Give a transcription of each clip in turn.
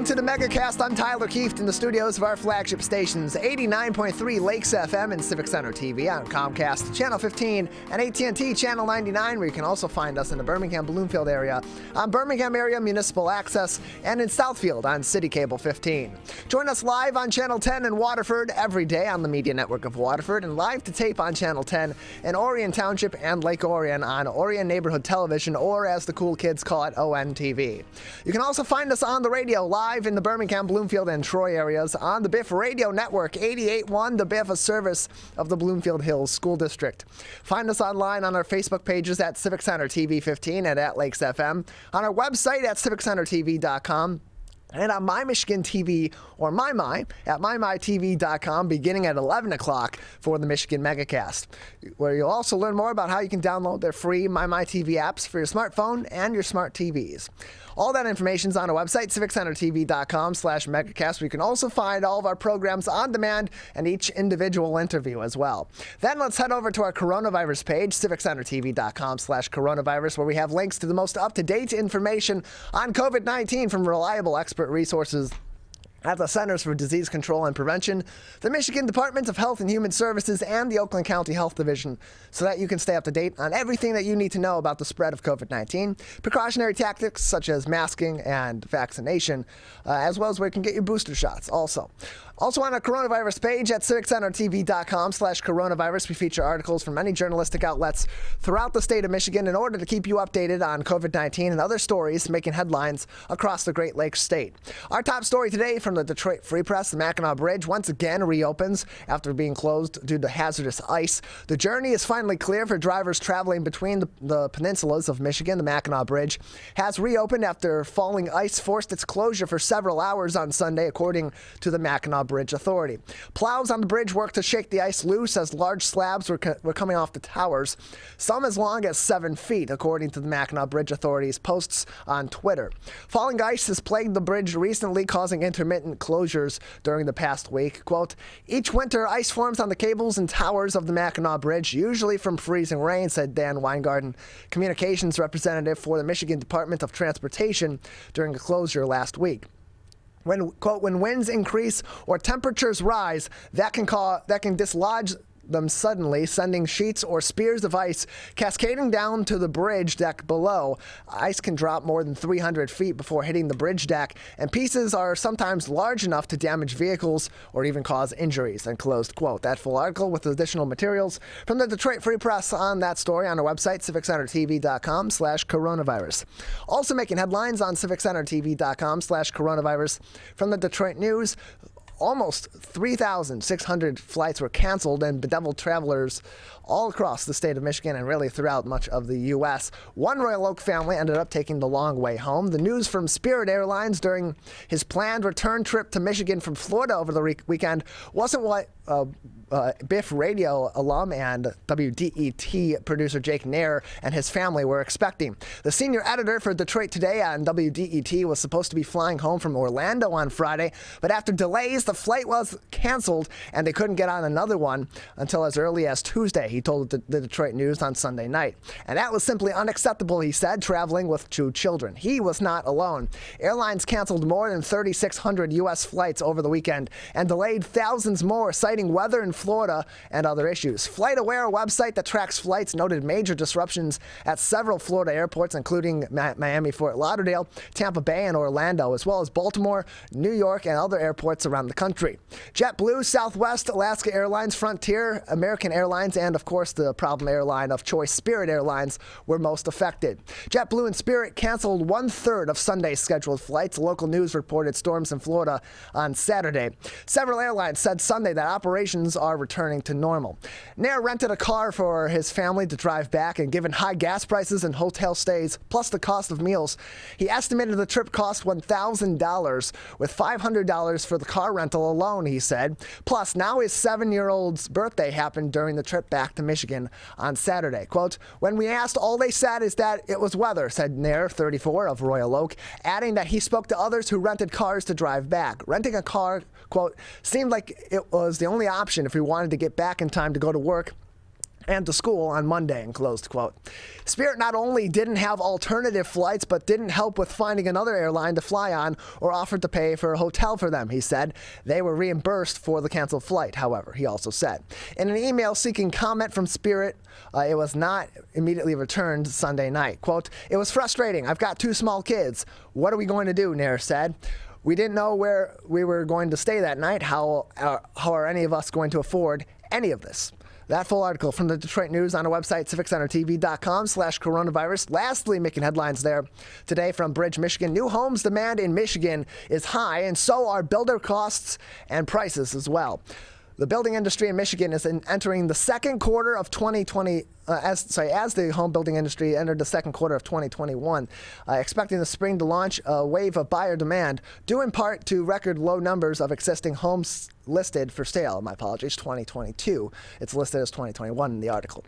to the Megacast. I'm Tyler Kieft in the studios of our flagship stations, 89.3 Lakes FM and Civic Center TV on Comcast, Channel 15, and AT&T Channel 99, where you can also find us in the Birmingham-Bloomfield area on Birmingham Area Municipal Access and in Southfield on City Cable 15. Join us live on Channel 10 in Waterford every day on the Media Network of Waterford and live to tape on Channel 10 in Orion Township and Lake Orion on Orion Neighborhood Television, or as the cool kids call it, ONTV. You can also find us on the radio live in the Birmingham, Bloomfield, and Troy areas on the Biff Radio Network, 88.1 The Biff, a service of the Bloomfield Hills School District. Find us online on our Facebook pages at Civic Center TV 15 and at Lakes FM, on our website at civiccentertv.com, and on My Michigan TV or MyMy at mymytv.com beginning at 11 o'clock for the Michigan Megacast, where you'll also learn more about how you can download their free MyMyTV apps for your smartphone and your smart TVs. All that information is on our website, civiccentertv.com/megacast, where you can also find all of our programs on demand and each individual interview as well. Then let's head over to our coronavirus page, civiccentertv.com/coronavirus, where we have links to the most up-to-date information on COVID-19 from reliable expert resources at the Centers for Disease Control and Prevention, the Michigan Department of Health and Human Services, and the Oakland County Health Division, so that you can stay up to date on everything that you need to know about the spread of COVID-19, precautionary tactics such as masking and vaccination, as well as where you can get your booster shots also. Also on our coronavirus page at civiccentertv.com/coronavirus, we feature articles from many journalistic outlets throughout the state of Michigan in order to keep you updated on COVID-19 and other stories making headlines across the Great Lakes state. Our top story today from the Detroit Free Press: the Mackinac Bridge once again reopens after being closed due to hazardous ice. The journey is finally clear for drivers traveling between the peninsulas of Michigan. The Mackinac Bridge has reopened after falling ice forced its closure for several hours on Sunday, according to the Mackinac Bridge Authority. Plows on the bridge worked to shake the ice loose as large slabs were coming off the towers, some as long as 7 feet, according to the Mackinac Bridge Authority's posts on Twitter. Falling ice has plagued the bridge recently, causing intermittent closures during the past week. Quote, "Each winter, ice forms on the cables and towers of the Mackinac Bridge, usually from freezing rain," said Dan Weingarten, communications representative for the Michigan Department of Transportation, during a closure last week. When, quote, "when winds increase or temperatures rise, that can dislodge them suddenly, sending sheets or spears of ice cascading down to the bridge deck below. Ice can drop more than 300 feet before hitting the bridge deck, and pieces are sometimes large enough to damage vehicles or even cause injuries," and closed quote. That full article with additional materials from the Detroit Free Press on that story on our website, civiccentertv.com/coronavirus. Also making headlines on civiccentertv.com/coronavirus from the Detroit News: almost 3,600 flights were canceled and bedeviled travelers all across the state of Michigan and really throughout much of the U.S. One Royal Oak family ended up taking the long way home. The news from Spirit Airlines during his planned return trip to Michigan from Florida over the weekend wasn't what Biff Radio alum and WDET producer Jake Nair and his family were expecting. The senior editor for Detroit Today on WDET was supposed to be flying home from Orlando on Friday, but after delays, the flight was canceled and they couldn't get on another one until as early as Tuesday, he told the Detroit News on Sunday night. And that was simply unacceptable, he said, traveling with 2 children. He was not alone. Airlines canceled more than 3,600 U.S. flights over the weekend and delayed thousands more, citing weather in Florida and other issues. FlightAware, a website that tracks flights, noted major disruptions at several Florida airports, including Miami, Fort Lauderdale, Tampa Bay, and Orlando, as well as Baltimore, New York, and other airports around the country. JetBlue, Southwest, Alaska Airlines, Frontier, American Airlines, and of course the problem airline of choice, Spirit Airlines, were most affected. JetBlue and Spirit canceled 1/3 of Sunday's scheduled flights. Local news reported storms in Florida on Saturday. Several airlines said Sunday that operations are returning to normal. Nair rented a car for his family to drive back, and given high gas prices and hotel stays, plus the cost of meals, he estimated the trip cost $1,000, with $500 for the car rental alone, he said. Plus, now his 7-year-old's birthday happened during the trip back to Michigan on Saturday. Quote, "When we asked, all they said is that it was weather," said Nair, 34, of Royal Oak, adding that he spoke to others who rented cars to drive back. Renting a car, quote, "seemed like it was the only option if we wanted to get back in time to go to work and to school on Monday, and closed quote. Spirit not only didn't have alternative flights, but didn't help with finding another airline to fly on or offered to pay for a hotel for them, he said. They were reimbursed for the canceled flight, however, he also said. In an email seeking comment from Spirit, it was not immediately returned Sunday night. Quote, "It was frustrating. I've got 2 small kids. What are we going to do?" Nair said. "We didn't know where we were going to stay that night. How are any of us going to afford any of this?" That full article from the Detroit News on our website, civiccentertv.com/coronavirus. Lastly, making headlines there today from Bridge, Michigan. New homes demand in Michigan is high, and so are builder costs and prices as well. The building industry in Michigan is entering the second quarter of 2020, as the home building industry entered the second quarter of 2021, expecting the spring to launch a wave of buyer demand, due in part to record low numbers of existing homes listed for sale. My apologies, 2022. It's listed as 2021 in the article.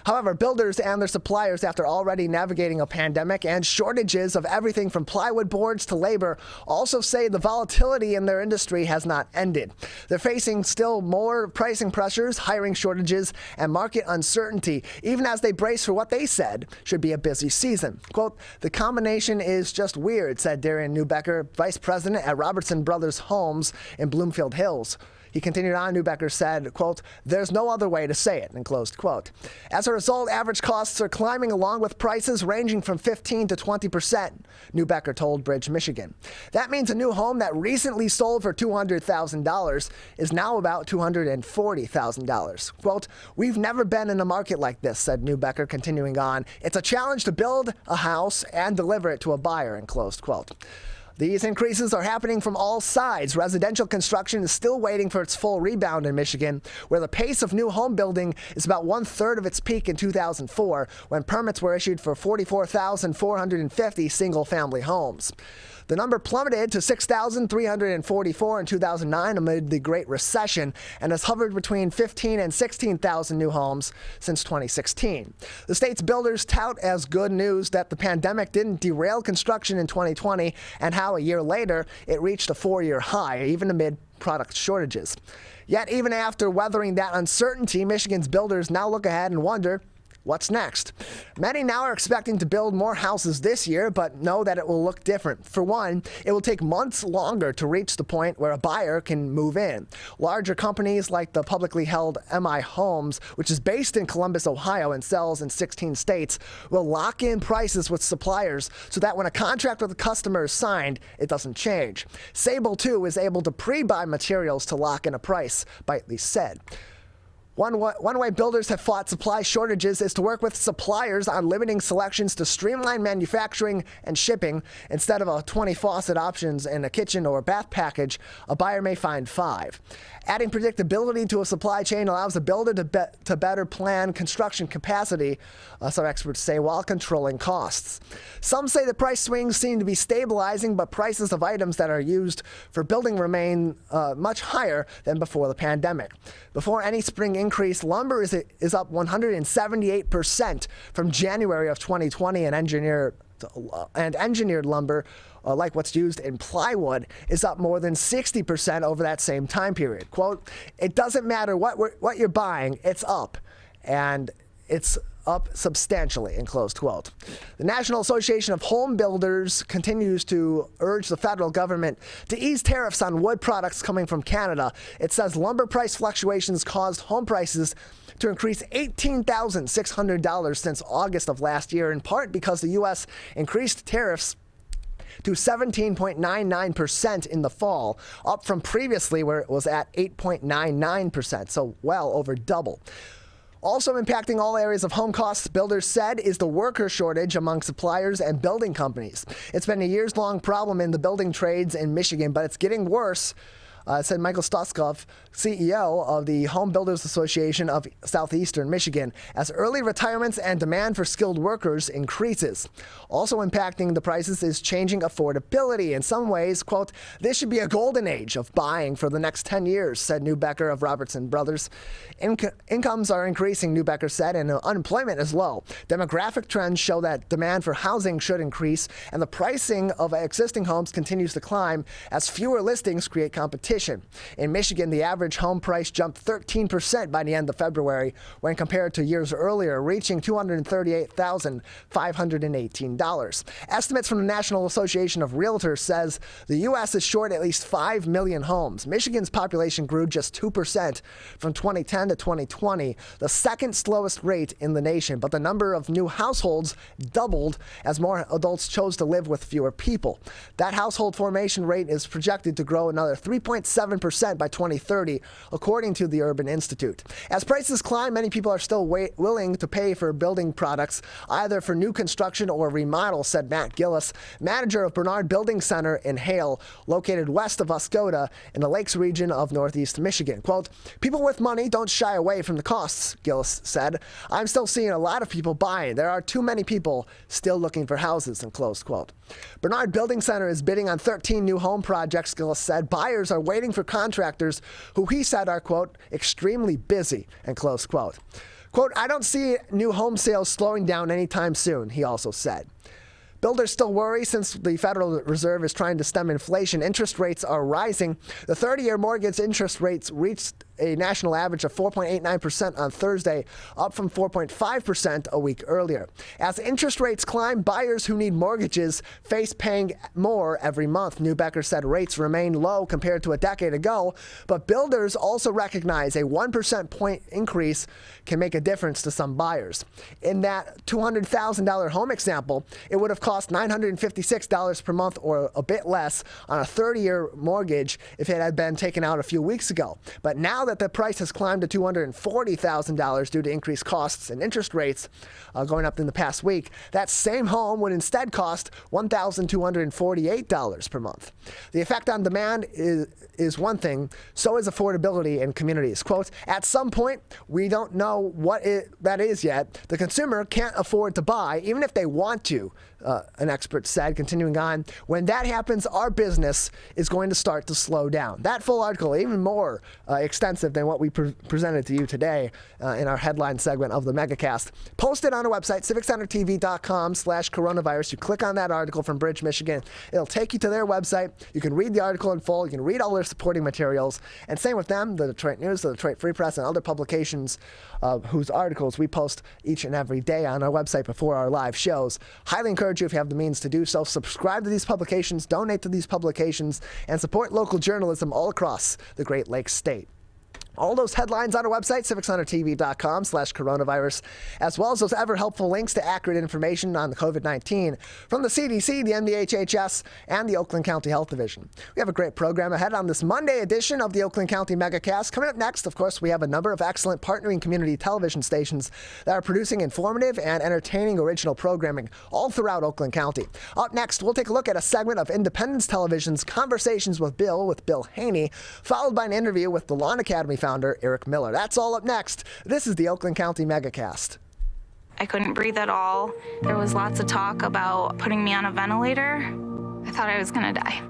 However, builders and their suppliers, after already navigating a pandemic and shortages of everything from plywood boards to labor, also say the volatility in their industry has not ended. They're facing still more pricing pressures, hiring shortages, and market uncertainty, even as they brace for what they said should be a busy season. Quote, "The combination is just weird," said Darian Neubecker, vice president at Robertson Brothers Homes in Bloomfield Hills. He continued on, Neubecker said, quote, "There's no other way to say it," and closed quote. As a result, average costs are climbing along with prices ranging from 15 to 20%, Neubecker told Bridge, Michigan. That means a new home that recently sold for $200,000 is now about $240,000. Quote, "We've never been in a market like this," said Neubecker, continuing on. "It's a challenge to build a house and deliver it to a buyer," and closed quote. These increases are happening from all sides. Residential construction is still waiting for its full rebound in Michigan, where the pace of new home building is about 1/3 of its peak in 2004, when permits were issued for 44,450 single-family homes. The number plummeted to 6,344 in 2009 amid the Great Recession and has hovered between 15 and 16,000 new homes since 2016. The state's builders tout as good news that the pandemic didn't derail construction in 2020 and how a year later it reached a 4-year high, even amid product shortages. Yet even after weathering that uncertainty, Michigan's builders now look ahead and wonder, what's next? Many now are expecting to build more houses this year, but know that it will look different. For one, it will take months longer to reach the point where a buyer can move in. Larger companies like the publicly held MI Homes, which is based in Columbus, Ohio, and sells in 16 states, will lock in prices with suppliers so that when a contract with a customer is signed, it doesn't change. Sable, too, is able to pre-buy materials to lock in a price, Bitely said. One way builders have fought supply shortages is to work with suppliers on limiting selections to streamline manufacturing and shipping. Instead of 20 faucet options in a kitchen or bath package, a buyer may find 5. Adding predictability to a supply chain allows a builder to better plan construction capacity, some experts say, while controlling costs. Some say the price swings seem to be stabilizing, but prices of items that are used for building remain much higher than before the pandemic. Before any spring increase, lumber is up 178% from January of 2020, and engineered lumber, like what's used in plywood, is up more than 60% over that same time period. Quote, "It doesn't matter what you're buying, it's up, and it's up substantially," and closed quote. The National Association of Home Builders continues to urge the federal government to ease tariffs on wood products coming from Canada. It says lumber price fluctuations caused home prices to increase $18,600 since August of last year, in part because the U.S. increased tariffs to 17.99% in the fall, up from previously where it was at 8.99%, so well over double. Also impacting all areas of home costs, builders said, is the worker shortage among suppliers and building companies. It's been a years-long problem in the building trades in Michigan, but it's getting worse, said Michael Stoskov, CEO of the Home Builders Association of Southeastern Michigan, as early retirements and demand for skilled workers increases. Also impacting the prices is changing affordability. In some ways, quote, "This should be a golden age of buying for the next 10 years, said Neubecker of Robertson Brothers. Incomes are increasing, Neubecker said, and unemployment is low. Demographic trends show that demand for housing should increase, and the pricing of existing homes continues to climb as fewer listings create competition. competition. In Michigan, the average home price jumped 13% by the end of February when compared to years earlier, reaching $238,518. Estimates from the National Association of Realtors says the U.S. is short at least 5 million homes. Michigan's population grew just 2% from 2010 to 2020, the second slowest rate in the nation, but the number of new households doubled as more adults chose to live with fewer people. That household formation rate is projected to grow another 3.7% by 2030, according to the Urban Institute. As prices climb, many people are still willing to pay for building products, either for new construction or remodel, said Matt Gillis, manager of Bernard Building Center in Hale, located west of Oscoda in the Lakes region of Northeast Michigan. Quote, people with money don't shy away from the costs, Gillis said. I'm still seeing a lot of people buying. There are too many people still looking for houses, and close quote. Bernard Building Center is bidding on 13 new home projects, Gillis said. Buyers are waiting for contractors who he said are, quote, extremely busy, and close quote. Quote, I don't see new home sales slowing down anytime soon, he also said. Builders still worry since the Federal Reserve is trying to stem inflation. Interest rates are rising. The 30-year mortgage interest rates reached a national average of 4.89% on Thursday, up from 4.5% a week earlier. As interest rates climb, buyers who need mortgages face paying more every month. Neubecker said rates remain low compared to a decade ago, but builders also recognize a 1% point increase can make a difference to some buyers. In that $200,000 home example, it would have cost $956 per month or a bit less on a 30-year mortgage if it had been taken out a few weeks ago. But now that the price has climbed to $240,000 due to increased costs and interest rates going up in the past week, that same home would instead cost $1,248 per month. The effect on demand is one thing, so is affordability in communities. Quote, at some point, we don't know what that is yet. The consumer can't afford to buy, even if they want to, an expert said, continuing on. When that happens, our business is going to start to slow down. That full article, even more extensive than what we presented to you today in our headline segment of the Megacast, posted on our website, civiccentertv.com/coronavirus. You click on that article from Bridge, Michigan. It'll take you to their website. You can read the article in full. You can read all their supporting materials. And same with them, the Detroit News, the Detroit Free Press, and other publications whose articles we post each and every day on our website before our live shows. Highly encourage you, if you have the means to do so, subscribe to these publications, donate to these publications, and support local journalism all across the Great Lakes state. All those headlines on our website, civiccentertv.com/coronavirus, as well as those ever helpful links to accurate information on the COVID-19 from the CDC, the NBHHS, and the Oakland County Health Division. We have a great program ahead on this Monday edition of the Oakland County Megacast. Coming up next, of course, we have a number of excellent partnering community television stations that are producing informative and entertaining original programming all throughout Oakland County. Up next, we'll take a look at a segment of Independence Television's Conversations with Bill Haney, followed by an interview with the Lawn Academy founder Eric Miller. That's all up next. This is the Oakland County Megacast. I couldn't breathe at all. There was lots of talk about putting me on a ventilator. I thought I was gonna die.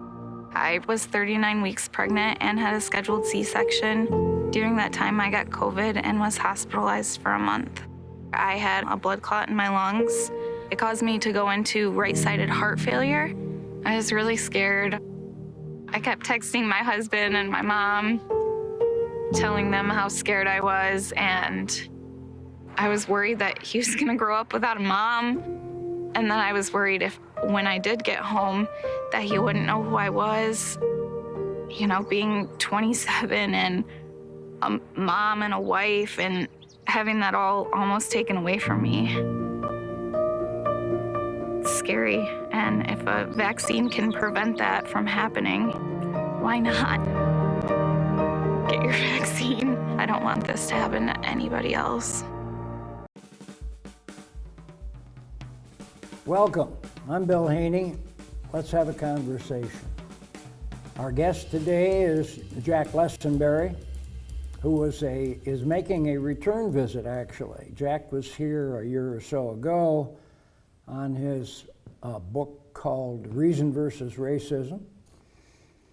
I was 39 weeks pregnant and had a scheduled C-section. During that time, I got COVID and was hospitalized for a month. I had a blood clot in my lungs. It caused me to go into right-sided heart failure. I was really scared. I kept texting my husband and my mom, telling them how scared I was, and I was worried that he was gonna grow up without a mom. And then I was worried if, when I did get home, that he wouldn't know who I was. You know, being 27 and a mom and a wife and having that all almost taken away from me. It's scary, and if a vaccine can prevent that from happening, why not? Get your vaccine. I don't want this to happen to anybody else. Welcome. I'm Bill Haney. Let's have a conversation. Our guest today is Jack Lessenberry, who is making a return visit, actually. Jack was here a year or so ago on his book called Reason versus Racism.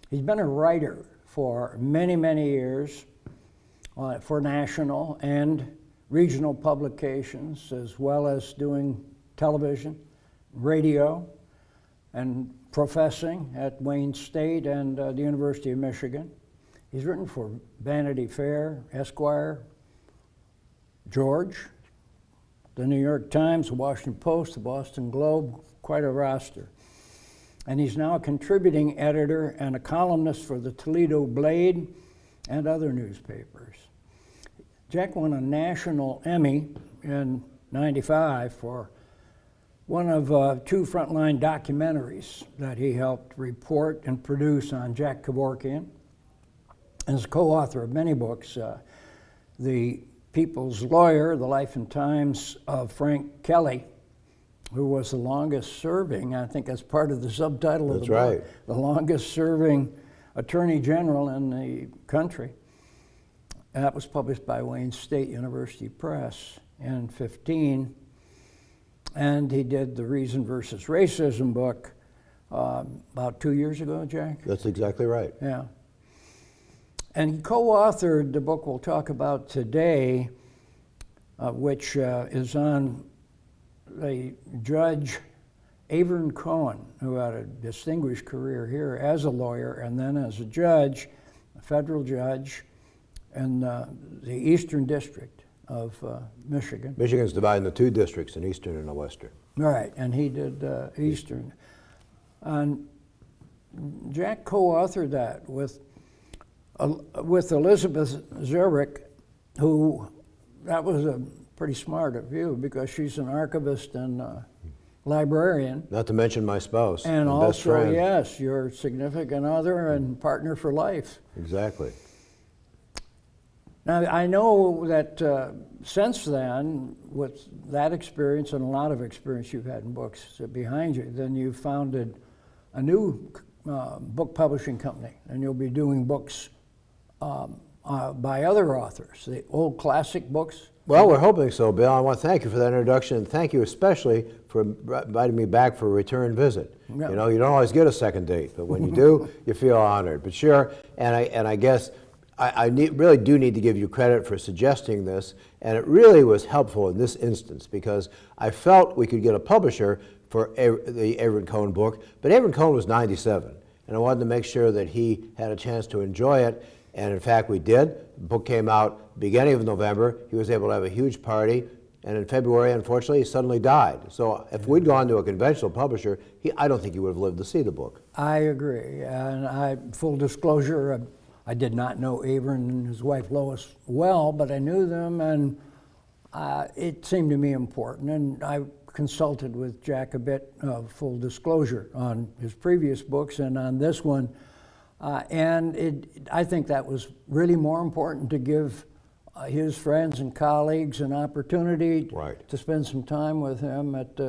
He's been a writer for many, many years for national and regional publications, as well as doing television, radio, and professing at Wayne State and the University of Michigan. He's written for Vanity Fair, Esquire, George, the New York Times, the Washington Post, the Boston Globe, quite a roster. And he's now a contributing editor and a columnist for the Toledo Blade and other newspapers. Jack won a national Emmy in '95 for one of 2 frontline documentaries that he helped report and produce on Jack Kevorkian, and is co-author of many books. The People's Lawyer, The Life and Times of Frank Kelly, who was the longest serving, I think that's part of the subtitle of the book, the longest serving Attorney General in the country. That was published by Wayne State University Press in '15. And he did the Reason versus Racism book about 2 years ago, Jack? That's exactly right. Yeah. And he co-authored the book we'll talk about today, which is on the Judge Avern Cohen, who had a distinguished career here as a lawyer and then as a judge, a federal judge in the Eastern District of Michigan. Michigan's divided into 2 districts, an eastern and a western. Right, and he did Eastern. And Jack co-authored that with Elizabeth Zurich, who, that was a pretty smart of you because she's an archivist and librarian. Not to mention my spouse And best also, friend. yes, your significant other and partner for life. Exactly. Now, I know that since then, with that experience and a lot of experience you've had in books behind you, then you founded a new book publishing company, and you'll be doing books by other authors, the old classic books. Well, we're hoping so, Bill. I want to thank you for that introduction, and thank you especially for inviting me back for a return visit. Yeah. You know, you don't always get a second date, but when you do, you feel honored. But sure, and I guess I really do need to give you credit for suggesting this, and it really was helpful in this instance because I felt we could get a publisher for the Avern Cohen book, but Avern Cohen was 97, and I wanted to make sure that he had a chance to enjoy it, and in fact we did. The book came out beginning of November. He was able to have a huge party, and in February, unfortunately, he suddenly died. So if we'd gone to a conventional publisher, I don't think he would have lived to see the book. I agree, and full disclosure, I did not know Avern and his wife Lois well, but I knew them, and it seemed to me important. And I consulted with Jack a bit, full disclosure, on his previous books and on this one. I think that was really more important to give his friends and colleagues an opportunity to spend some time with him. It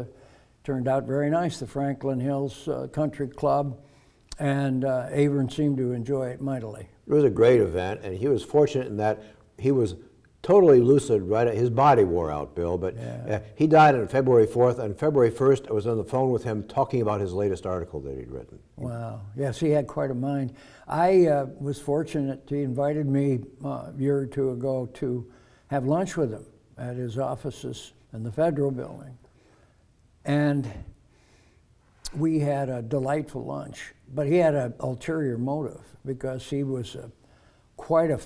turned out very nice, the Franklin Hills Country Club, and Avern seemed to enjoy it mightily. It was a great event, and he was fortunate in that he was totally lucid. His body wore out, Bill, but he died on February 4th. On February 1st, I was on the phone with him talking about his latest article that he'd written. Wow. Yes, he had quite a mind. I was fortunate. He invited me a year or two ago to have lunch with him at his offices in the Federal Building. And we had a delightful lunch, but he had an ulterior motive because he was quite a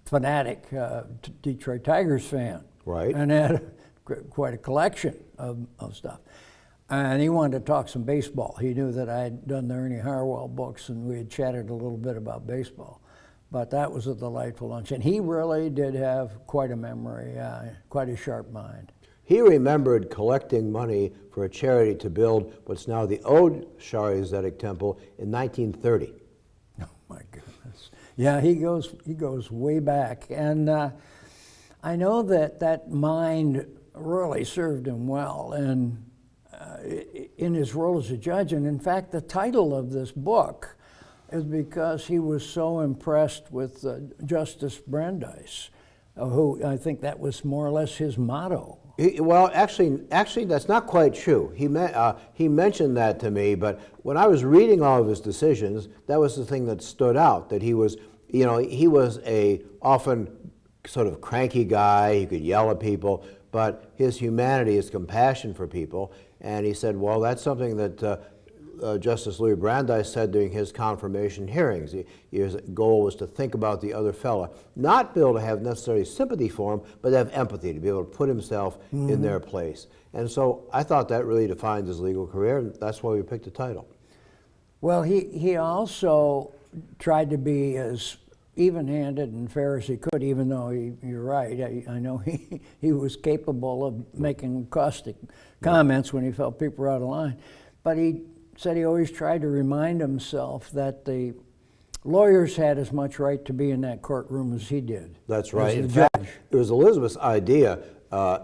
fanatic Detroit Tigers fan. Right. And had quite a collection of stuff. And he wanted to talk some baseball. He knew that I had done the Ernie Harwell books, and we had chatted a little bit about baseball. But that was a delightful lunch. And he really did have quite a memory, quite a sharp mind. He remembered collecting money for a charity to build what's now the old Shari Zedek Temple in 1930. Oh my goodness! Yeah, he goes way back, and I know that mind really served him well, and in his role as a judge. And in fact, the title of this book is because he was so impressed with Justice Brandeis, who I think that was more or less his motto. Well, actually, that's not quite true. He mentioned that to me, but when I was reading all of his decisions, that was the thing that stood out. That he was a often sort of cranky guy. He could yell at people, but his humanity, his compassion for people, and he said, well, that's something that Justice Louis Brandeis said during his confirmation hearings. His goal was to think about the other fella, not be able to have necessarily sympathy for him, but have empathy, to be able to put himself in their place. And so I thought that really defined his legal career, and that's why we picked the title. Well, he also tried to be as even-handed and fair as he could, even though you're right. I know he was capable of making caustic comments when he felt people were out of line. But he said he always tried to remind himself that the lawyers had as much right to be in that courtroom as he did. That's right. In fact, it was Elizabeth's idea.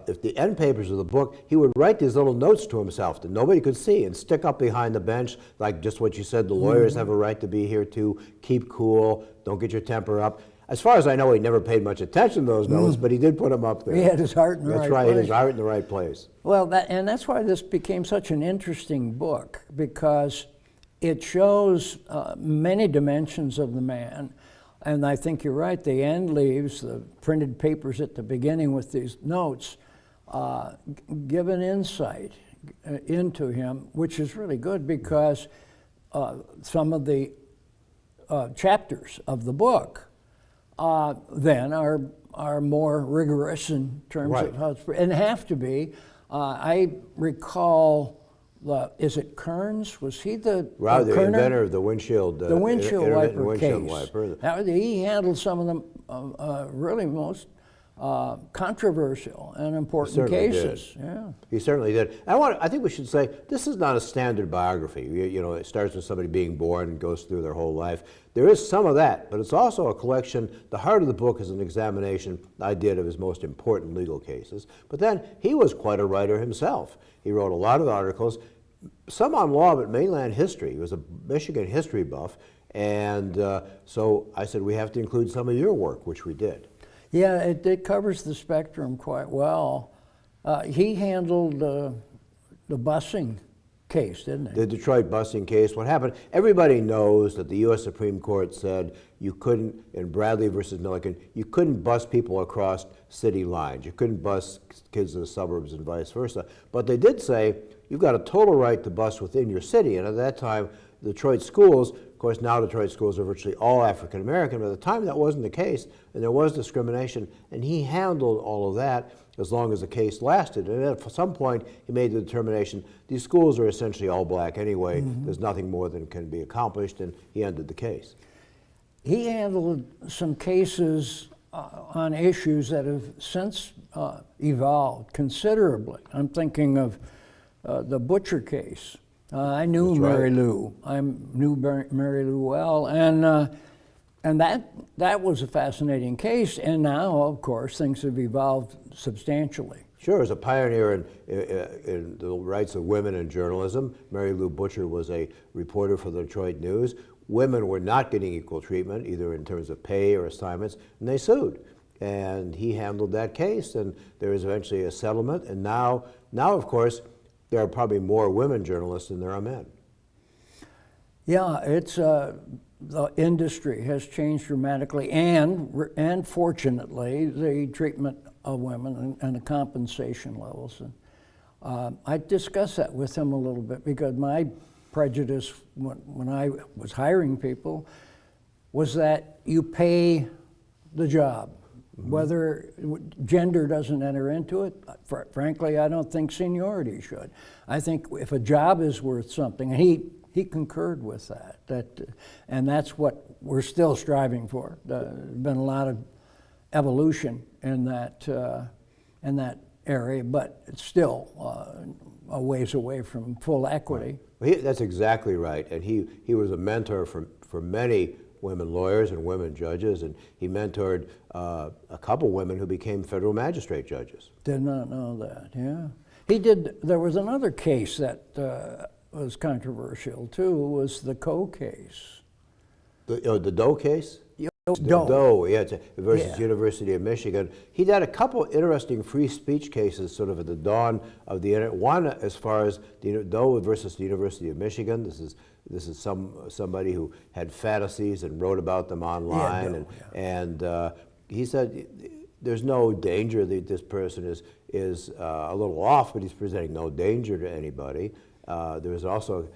If the end papers of the book, he would write these little notes to himself that nobody could see and stick up behind the bench, like just what you said, the lawyers have a right to be here too, keep cool, don't get your temper up. As far as I know, he never paid much attention to those notes, but he did put them up there. He had his heart in the right place. That's right, he had his heart in the right place. Well, that's why this became such an interesting book, because it shows many dimensions of the man. And I think you're right, the end leaves, the printed papers at the beginning with these notes, give an insight into him, which is really good because some of the chapters of the book then are more rigorous in terms of how it's, and have to be. I recall, is it Kearns? Was he the inventor of the windshield? The windshield wiper case. Wiper. He handled some of the really most controversial and important cases. Yeah. He certainly did. I think we should say this is not a standard biography. You know, it starts with somebody being born and goes through their whole life. There is some of that, but it's also a collection. The heart of the book is an examination I did of his most important legal cases. But then he was quite a writer himself. He wrote a lot of articles, some on law, but mainland history. He was a Michigan history buff, and so I said we have to include some of your work, which we did. Yeah, it covers the spectrum quite well. He handled the busing case, didn't he? The Detroit busing case. What happened, everybody knows that the U.S. Supreme Court said you couldn't, in Bradley versus Milliken, you couldn't bus people across city lines. You couldn't bus kids in the suburbs and vice versa. But they did say you've got a total right to bus within your city. And at that time, Detroit schools, of course now Detroit schools are virtually all African American, but at the time that wasn't the case, and there was discrimination, and he handled all of that as long as the case lasted. And at some point, he made the determination, these schools are essentially all black anyway, there's nothing more than can be accomplished, and he ended the case. He handled some cases on issues that have since evolved considerably. I'm thinking of the Butcher case. I knew Mary Lou. I knew Mary Lou well, and that was a fascinating case. And now, of course, things have evolved substantially. Sure, as a pioneer in the rights of women in journalism, Mary Lou Butcher was a reporter for the Detroit News. Women were not getting equal treatment, either in terms of pay or assignments, and they sued. And he handled that case, and there was eventually a settlement. And now, of course, there are probably more women journalists than there are men. Yeah, it's the industry has changed dramatically, and fortunately, the treatment of women and the compensation levels. And I discussed that with him a little bit because my prejudice when I was hiring people was that you pay the job. Whether gender doesn't enter into it, frankly, I don't think seniority should. I think if a job is worth something, and he concurred with that, and that's what we're still striving for. There's been a lot of evolution in that area, but it's still a ways away from full equity. Well, that's exactly right, and he was a mentor for many women lawyers and women judges, and he mentored a couple women who became federal magistrate judges. Did not know that, yeah. He did, there was another case that was controversial too, was the Coe case. The Doe case? Doe. Yeah, versus University of Michigan. He had a couple interesting free speech cases sort of at the dawn of the internet. One as far as the Doe versus the University of Michigan. This is somebody who had fantasies and wrote about them online, and he said there's no danger that this person is a little off, but he's presenting no danger to anybody. there was also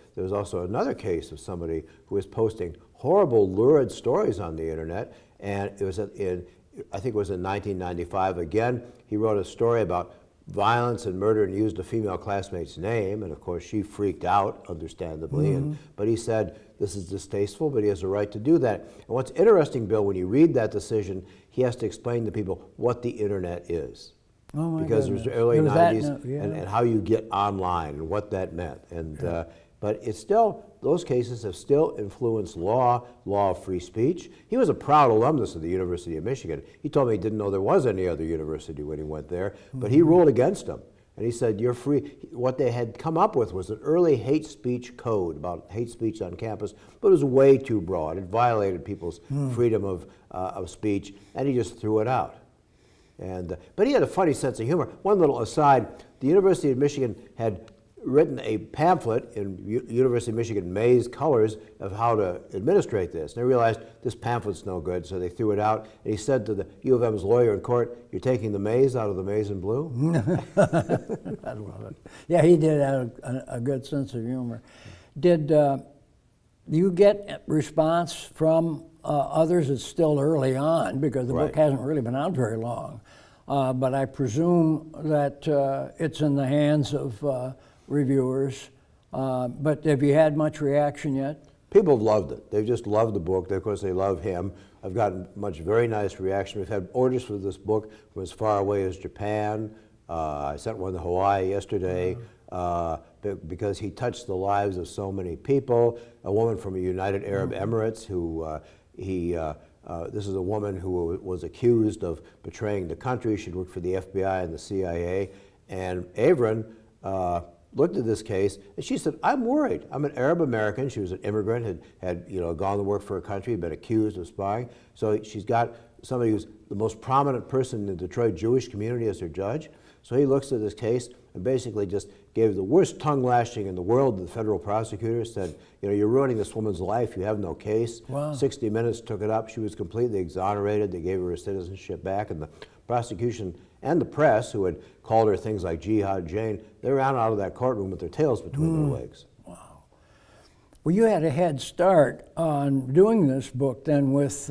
another case of somebody who was posting horrible, lurid stories on the internet, and it was I think it was in 1995. Again, he wrote a story about violence and murder and used a female classmate's name, and of course she freaked out, understandably. But he said, this is distasteful, but he has a right to do that. And what's interesting, Bill, when you read that decision, he has to explain to people what the internet is. Oh my because goodness. it was the early It was 90s, that, yeah. and how you get online and what that meant. And but it's still, those cases have still influenced law of free speech. He was a proud alumnus of the University of Michigan. He told me he didn't know there was any other university when he went there, but he ruled against them. And he said, you're free. What they had come up with was an early hate speech code about hate speech on campus, but it was way too broad. It violated people's freedom of speech, and he just threw it out. And, but he had a funny sense of humor. One little aside, the University of Michigan had written a pamphlet in University of Michigan maize colors of how to administrate this. And they realized this pamphlet's no good, so they threw it out. And he said to the U of M's lawyer in court, you're taking the maize out of the maize and blue? I love it. Yeah, he did have a good sense of humor. Did you get response from others? It's still early on because the book hasn't really been out very long. But I presume that it's in the hands of reviewers. But have you had much reaction yet? People have loved it. They've just loved the book. Of course, they love him. I've gotten very nice reaction. We've had orders for this book from as far away as Japan. I sent one to Hawaii yesterday because he touched the lives of so many people. A woman from the United Arab Emirates who this is a woman who was accused of betraying the country. She'd worked for the FBI and the CIA. And Avron looked at this case, and she said, I'm worried. I'm an Arab American. She was an immigrant, had gone to work for a country, been accused of spying. So she's got somebody who's the most prominent person in the Detroit Jewish community as her judge. So he looks at this case and basically just gave the worst tongue lashing in the world to the federal prosecutor, said, you're ruining this woman's life, you have no case. Wow. 60 Minutes took it up. She was completely exonerated. They gave her citizenship back, and the prosecution and the press, who had called her things like Jihad Jane, they ran out of that courtroom with their tails between their legs. Wow. Well, you had a head start on doing this book then with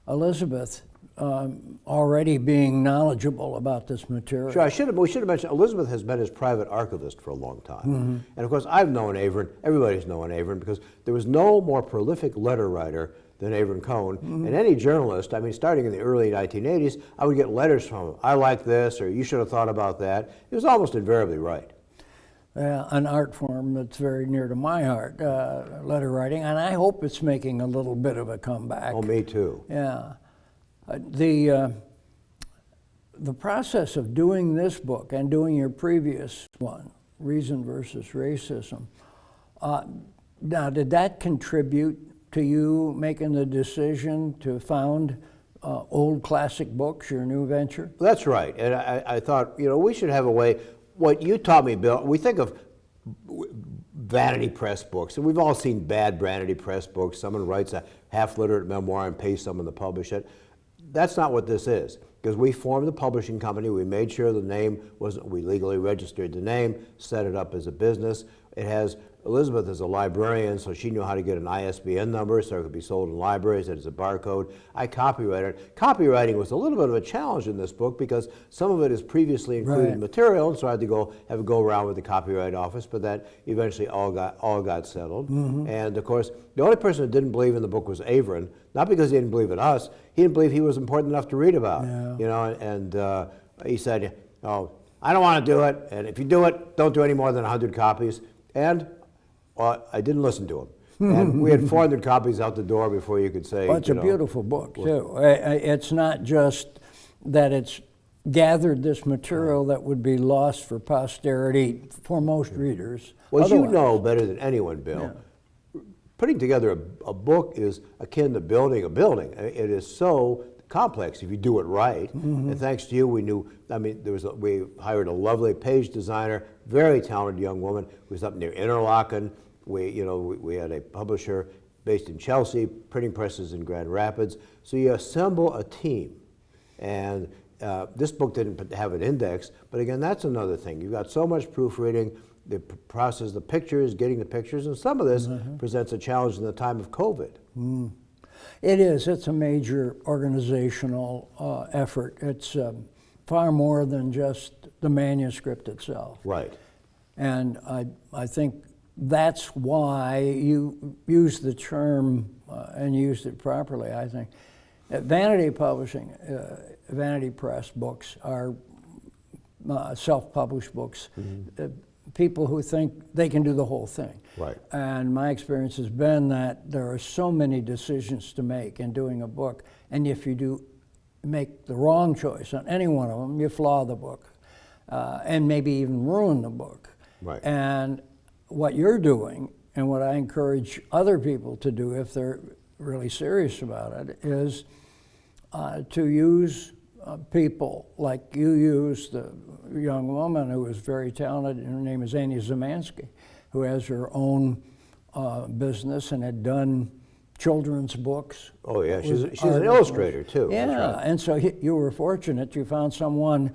Elizabeth already being knowledgeable about this material. Sure, we should have mentioned, Elizabeth has been his private archivist for a long time. And of course, I've known Avron, everybody's known Avron, because there was no more prolific letter writer than Avron Cohn. And any journalist, starting in the early 1980s, I would get letters from him. I like this, or you should have thought about that. He was almost invariably right. An art form that's very near to my heart, letter writing, and I hope it's making a little bit of a comeback. Oh, me too. Yeah. The process of doing this book and doing your previous one, Reason versus Racism, now did that contribute to you making the decision to found Old Classic Books, your new venture? That's right. And I thought, we should have a way. What you taught me, Bill, we think of vanity press books, and we've all seen bad vanity press books. Someone writes a half-literate memoir and pays someone to publish it. That's not what this is, because we formed the publishing company. We made sure the name wasn't, we legally registered the name, set it up as a business. It has, Elizabeth is a librarian, so she knew how to get an ISBN number so it could be sold in libraries. It has a barcode. I copyrighted it. Copywriting was a little bit of a challenge in this book because some of it is previously included material, and so I had to have a go around with the Copyright Office, but that eventually all got settled. And of course, the only person who didn't believe in the book was Avron, not because he didn't believe in us. He didn't believe he was important enough to read about. And he said, I don't want to do it, and if you do it, don't do any more than 100 copies. And I didn't listen to him. And we had 400 copies out the door before you could say, Well, it's a beautiful book, too. It's not just that it's gathered this material that would be lost for posterity for most readers. Well, as you know better than anyone, Bill, putting together a book is akin to building a building. It is so complex if you do it right. And thanks to you, we hired a lovely page designer, very talented young woman who was up near Interlaken. We had a publisher based in Chelsea, printing presses in Grand Rapids. So you assemble a team. And this book didn't have an index, but again, that's another thing. You've got so much proofreading, the process, the pictures, getting the pictures, and some of this presents a challenge in the time of COVID. It is. It's a major organizational effort. It's far more than just the manuscript itself. Right. And I think that's why you use the term and used it properly, I think. Vanity publishing, vanity press books are self-published books. People who think they can do the whole thing. Right. And my experience has been that there are so many decisions to make in doing a book, and if you do make the wrong choice on any one of them, you flaw the book, and maybe even ruin the book. Right. And what you're doing, and what I encourage other people to do if they're really serious about it, is to use people like you used, the young woman who was very talented, and her name is Annie Zemansky, who has her own business and had done children's books. Oh yeah, she's an illustrator too. Yeah, That's right. and so you were fortunate. You found someone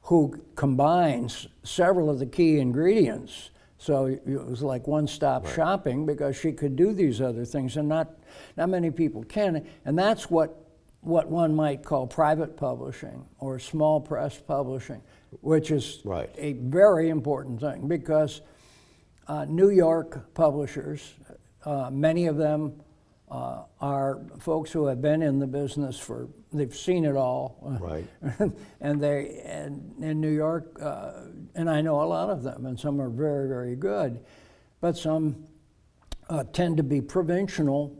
who combines several of the key ingredients. So it was like one-stop shopping, because she could do these other things, and not many people can. And that's what one might call private publishing or small press publishing, which is a very important thing, because New York publishers, many of them are folks who have been in the business they've seen it all. Right. And in New York, and I know a lot of them, and some are very, very good, but some tend to be provincial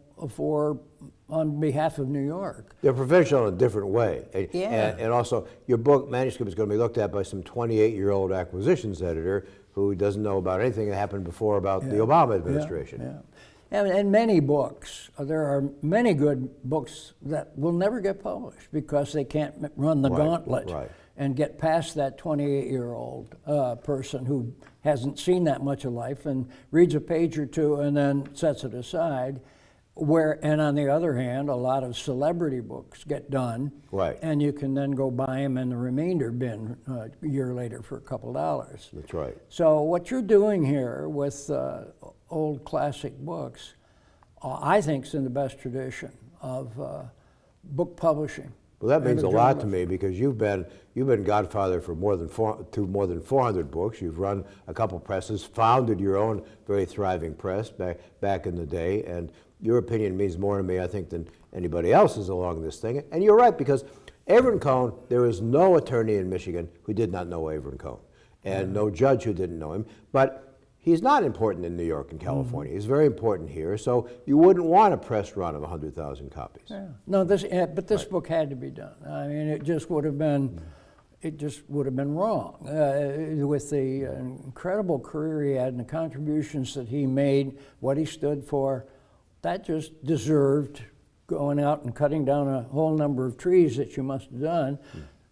on behalf of New York. They're provincial in a different way. Yeah. And also, your book manuscript is going to be looked at by some 28-year-old acquisitions editor who doesn't know about anything that happened before about the Obama administration. Yeah. And many books, there are many good books that will never get published because they can't run the gauntlet and get past that 28-year-old person who hasn't seen that much of life and reads a page or two and then sets it aside. And on the other hand, a lot of celebrity books get done, and you can then go buy them in the remainder bin a year later for a couple $. That's right. So what you're doing here with old classic books, I think is in the best tradition of book publishing. Well, that means a lot to me, because you've been godfather for more than 400 books. You've run a couple presses, founded your own very thriving press back in the day, and your opinion means more to me, I think, than anybody else's along this thing. And you're right, because Avery Cohn, there is no attorney in Michigan who did not know Avery Cohn, and no judge who didn't know him. But he's not important in New York and California. He's very important here. So you wouldn't want a press run of 100,000 copies. Yeah. No, but this book had to be done. I mean, it just would have been wrong. With the incredible career he had and the contributions that he made, what he stood for, that just deserved going out and cutting down a whole number of trees that you must have done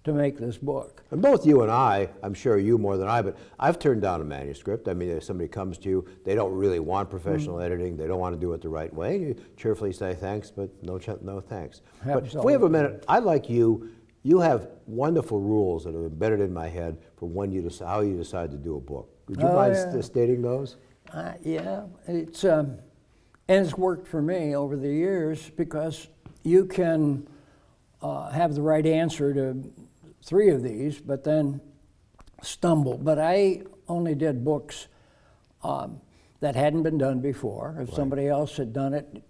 to make this book. And both you and I'm sure you more than I, but I've turned down a manuscript. I mean, if somebody comes to you, they don't really want professional editing, they don't want to do it the right way, you cheerfully say thanks, but no thanks. But if we have a minute, I'd like you have wonderful rules that are embedded in my head for how you decide to do a book. Would you mind stating those? Yeah, and it's worked for me over the years, because you can have the right answer to 3 of these, but then stumble. But I only did books that hadn't been done before. If somebody else had done it,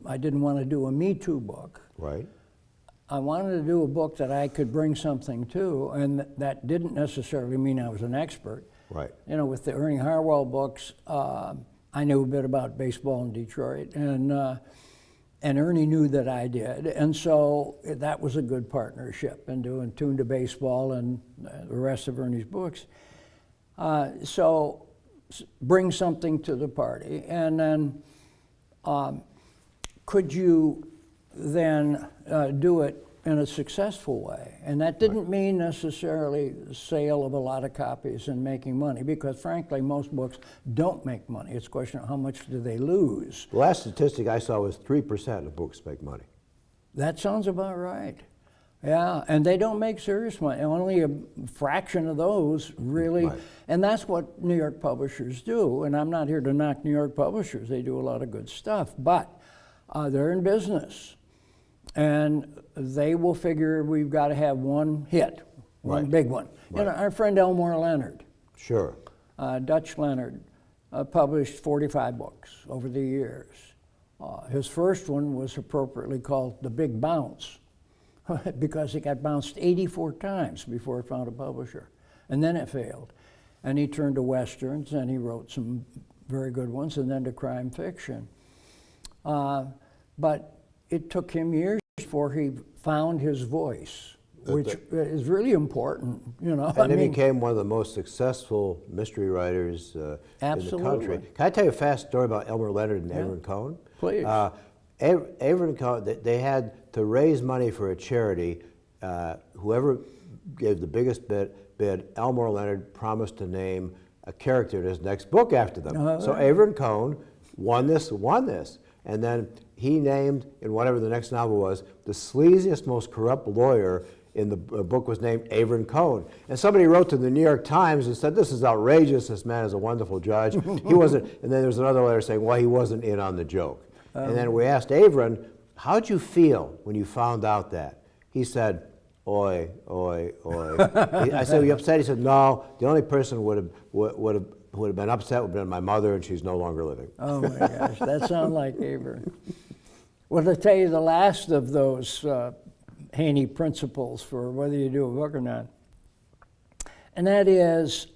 I didn't want to do a Me Too book. Right. I wanted to do a book that I could bring something to, and that didn't necessarily mean I was an expert. Right. You know, with the Ernie Harwell books, I knew a bit about baseball in Detroit, and Ernie knew that I did, and so that was a good partnership in doing Tune to Baseball and the rest of Ernie's books. So bring something to the party, and then could you then do it in a successful way? And that didn't mean necessarily the sale of a lot of copies and making money, because frankly, most books don't make money. It's a question of how much do they lose. The last statistic I saw was 3% of books make money. That sounds about right. Yeah, and they don't make serious money. Only a fraction of those really, Right. and that's what New York publishers do. And I'm not here to knock New York publishers. They do a lot of good stuff, but they're in business. And they will figure we've got to have one hit, one Right. big one. Right. You know, our friend Elmore Leonard, Sure. Dutch Leonard, published 45 books over the years. His first one was appropriately called The Big Bounce because it got bounced 84 times before it found a publisher. And then it failed. And he turned to Westerns, and he wrote some very good ones, and then to crime fiction. But it took him years before he found his voice, which is really important, you know. And he became one of the most successful mystery writers in the Absolutely. country. Can I tell you a fast story about Elmer Leonard and Avon Cohn? Please. Avon Cohn, they had to raise money for a charity. Whoever gave the biggest bid, Elmore Leonard promised to name a character in his next book after them. So Avon Cohn won this. And then he named, in whatever the next novel was, the sleaziest, most corrupt lawyer in the book was named Avon Cohn. And somebody wrote to the New York Times and said, this is outrageous, this man is a wonderful judge. He wasn't, and then there's another letter saying, well, he wasn't in on the joke. And then we asked Avon, how'd you feel when you found out that? He said, oi, oi, oi. I said, were you upset? He said, no, the only person who would have been upset would have been my mother, and she's no longer living. Oh my gosh, that sounds like Avon. Well, to tell you the last of those Haney principles for whether you do a book or not, and that is,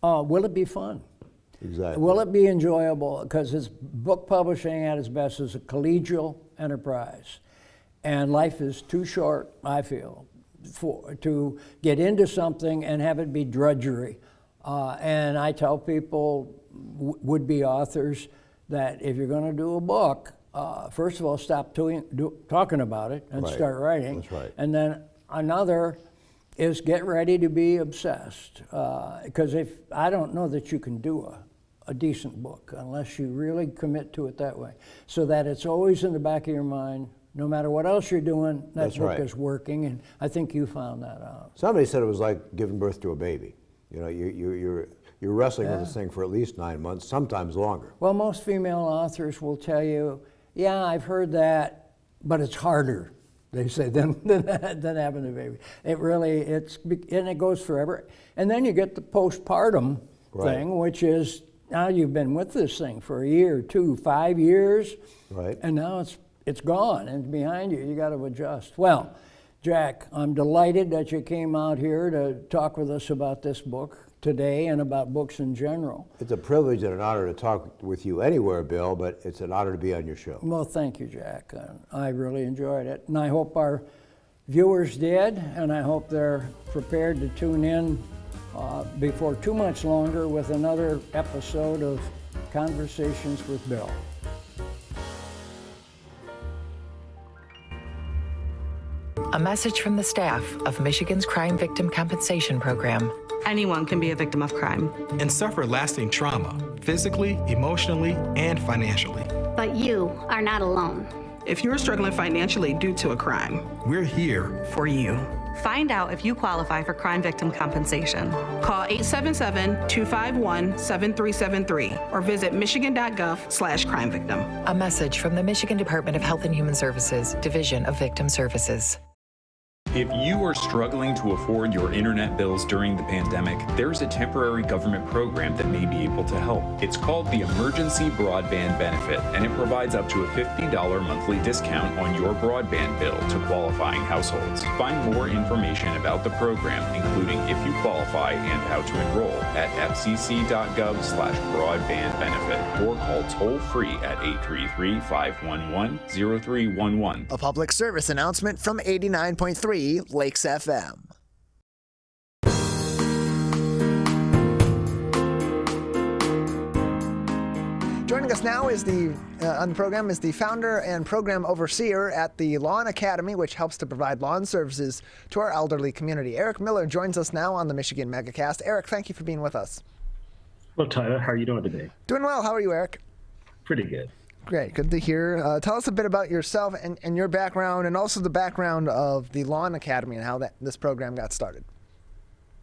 will it be fun? Exactly. Will it be enjoyable? Because his book publishing at its best is a collegial enterprise. And life is too short, I feel, to get into something and have it be drudgery. And I tell people, would-be authors, that if you're going to do a book, first of all, stop talking about it and Right. start writing. That's right. And then another is get ready to be obsessed. Because if I don't know that you can do a decent book unless you really commit to it that way, so that it's always in the back of your mind. No matter what else you're doing, that That's book right. is working, and I think you found that out. Somebody said it was like giving birth to a baby. You know, you're wrestling with this thing for at least 9 months, sometimes longer. Well, most female authors will tell you, yeah, I've heard that, but it's harder, they say, than having a baby. It really, and it goes forever. And then you get the postpartum thing, which is, now you've been with this thing for a year, 2, 5 years, Right. and now it's gone and it's behind you. You got to adjust. Well, Jack, I'm delighted that you came out here to talk with us about this book today and about books in general. It's a privilege and an honor to talk with you anywhere, Bill, but it's an honor to be on your show. Well, thank you, Jack. I really enjoyed it, and I hope our viewers did, and I hope they're prepared to tune in before too much longer with another episode of Conversations with Bill. A message from the staff of Michigan's Crime Victim Compensation Program. Anyone can be a victim of crime and suffer lasting trauma, physically, emotionally, and financially. But you are not alone. If you're struggling financially due to a crime, We're here. for you. Find out if you qualify for crime victim compensation. Call 877-251-7373 or visit michigan.gov/crime-victim. A message from the Michigan Department of Health and Human Services, Division of Victim Services. If you are struggling to afford your internet bills during the pandemic, there's a temporary government program that may be able to help. It's called the Emergency Broadband Benefit, and it provides up to a $50 monthly discount on your broadband bill to qualifying households. Find more information about the program, including if you qualify and how to enroll, at fcc.gov/broadbandbenefit or call toll-free at 833-511-0311. A public service announcement from 89.3 Lakes FM. Joining us now is on the program is the founder and program overseer at the Lawn Academy, which helps to provide lawn services to our elderly community. Eric Miller joins us now on the Michigan Megacast. Eric, thank you for being with us. Hello, Tyler. How are you doing today? Doing well. How are you, Eric? Pretty good. Great, good to hear. Tell us a bit about yourself and your background, and also the background of the Lawn Academy and how this program got started.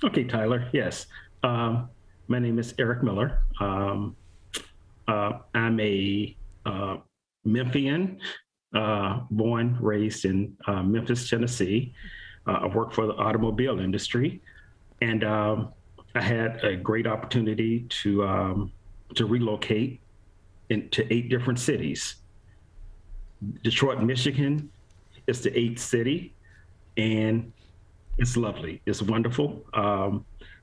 Okay, Tyler. Yes. My name is Eric Miller. I'm a Memphian, born, raised in Memphis, Tennessee. I work for the automobile industry, and I had a great opportunity to relocate into 8 different cities. Detroit, Michigan is the 8th city, and it's lovely. It's wonderful.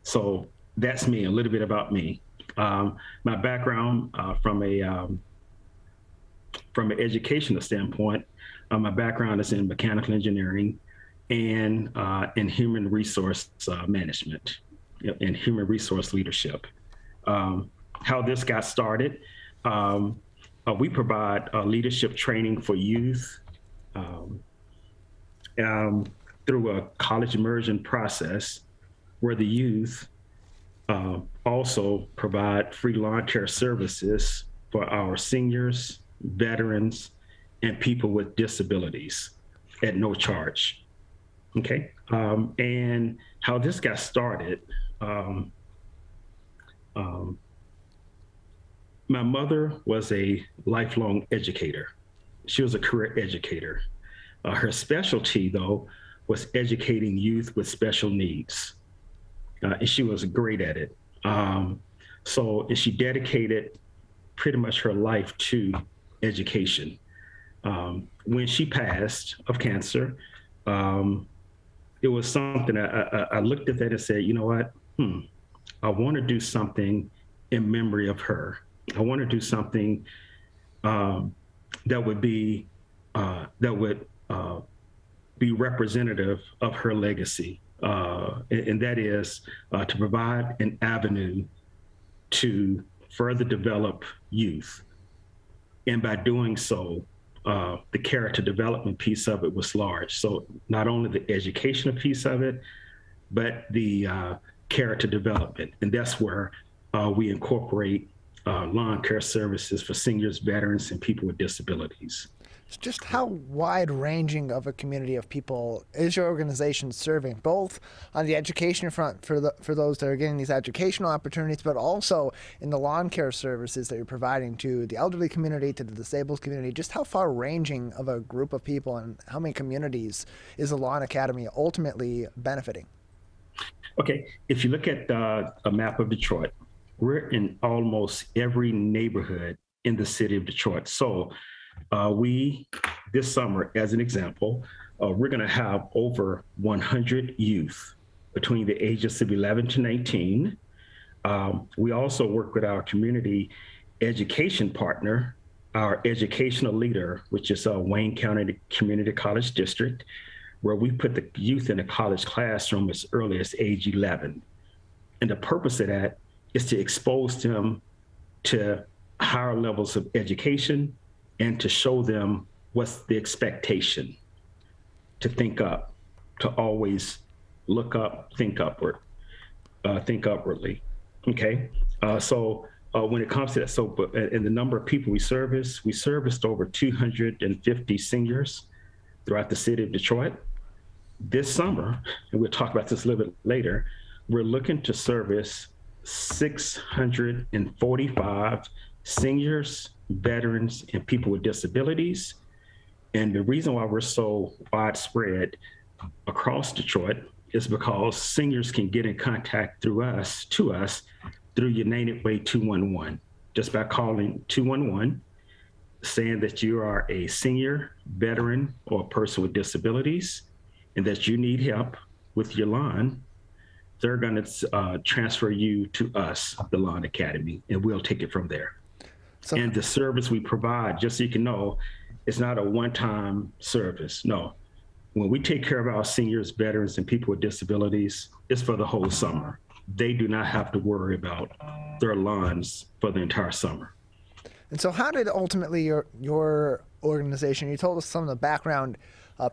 So that's me, a little bit about me. My background from an educational standpoint, my background is in mechanical engineering and in human resource management and human resource leadership. How this got started, we provide leadership training for youth through a college immersion process where the youth also provide free lawn care services for our seniors, veterans, and people with disabilities at no charge. Okay, and how this got started, my mother was a lifelong educator. She was a career educator. Her specialty, though, was educating youth with special needs. And she was great at it. So she dedicated pretty much her life to education. When she passed of cancer, it was something I looked at that and said, you know what? I want to do something in memory of her. I want to do something that would be representative of her legacy, and that is to provide an avenue to further develop youth. And by doing so, the character development piece of it was large. So not only the educational piece of it, but the character development. And that's where we incorporate lawn care services for seniors, veterans, and people with disabilities. Just how wide-ranging of a community of people is your organization serving, both on the education front for those that are getting these educational opportunities, but also in the lawn care services that you're providing to the elderly community, to the disabled community? Just how far-ranging of a group of people and how many communities is the Lawn Academy ultimately benefiting? Okay, if you look at a map of Detroit, we're in almost every neighborhood in the city of Detroit. So we, this summer, as an example, we're going to have over 100 youth between the ages of 11 to 19. We also work with our community education partner, our educational leader, which is Wayne County Community College District, where we put the youth in a college classroom as early as age 11. And the purpose of that is to expose them to higher levels of education and to show them what's the expectation, to think up, to always look up, think upward, think upwardly. Okay, so when it comes to that, and the number of people we serviced over 250 seniors throughout the city of Detroit. This summer, and we'll talk about this a little bit later, we're looking to service 645 seniors, veterans, and people with disabilities. And the reason why we're so widespread across Detroit is because seniors can get in contact to us through United Way 211, just by calling 211, saying that you are a senior, veteran, or a person with disabilities, and that you need help with your lawn. They're going to transfer you to us, the Lawn Academy, and we'll take it from there. And the service we provide, just so you can know, it's not a one-time service. No. When we take care of our seniors, veterans, and people with disabilities, it's for the whole summer. They do not have to worry about their lawns for the entire summer. And so how did ultimately your organization, you told us some of the background,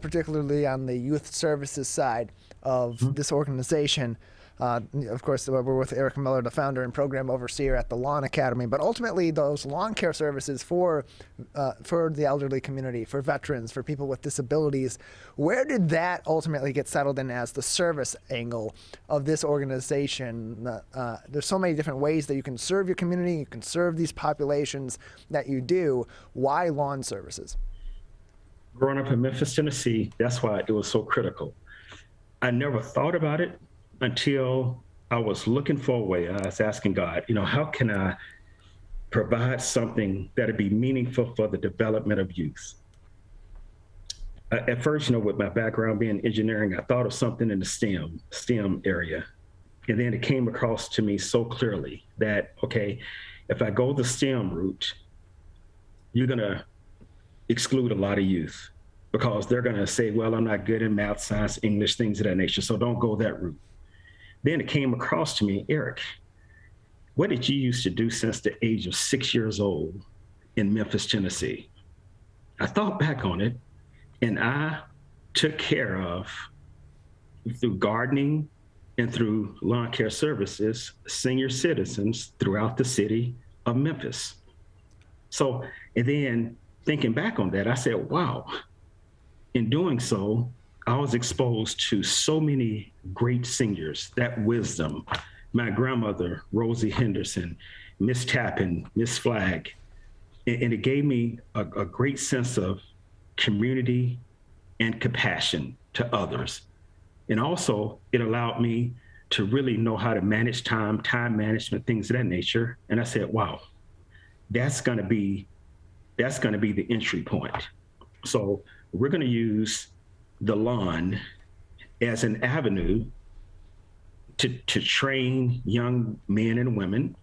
particularly on the youth services side of this organization, Of course, we're with Eric Miller, the founder and program overseer at the Lawn Academy. But ultimately, those lawn care services for the elderly community, for veterans, for people with disabilities, where did that ultimately get settled in as the service angle of this organization? There's so many different ways that you can serve your community, you can serve these populations that you do. Why lawn services? Growing up in Memphis, Tennessee, that's why it was so critical. I never thought about it until I was looking for a way. I was asking God, how can I provide something that'd be meaningful for the development of youth? At first, with my background being engineering, I thought of something in the STEM area. And then it came across to me so clearly that, okay, if I go the STEM route, you're gonna exclude a lot of youth because they're gonna say, well, I'm not good in math, science, English, things of that nature, so don't go that route. Then it came across to me, Eric, what did you used to do since the age of 6 years old in Memphis, Tennessee? I thought back on it, and I took care of, through gardening and through lawn care services, senior citizens throughout the city of Memphis. So, and then thinking back on that, I said, wow, in doing so, I was exposed to so many great singers, that wisdom. My grandmother, Rosie Henderson, Miss Tappan, Miss Flagg, and it gave me a great sense of community and compassion to others. And also, it allowed me to really know how to manage time management, things of that nature. And I said, wow, that's gonna be the entry point. So we're gonna use the lawn as an avenue to train young men and women,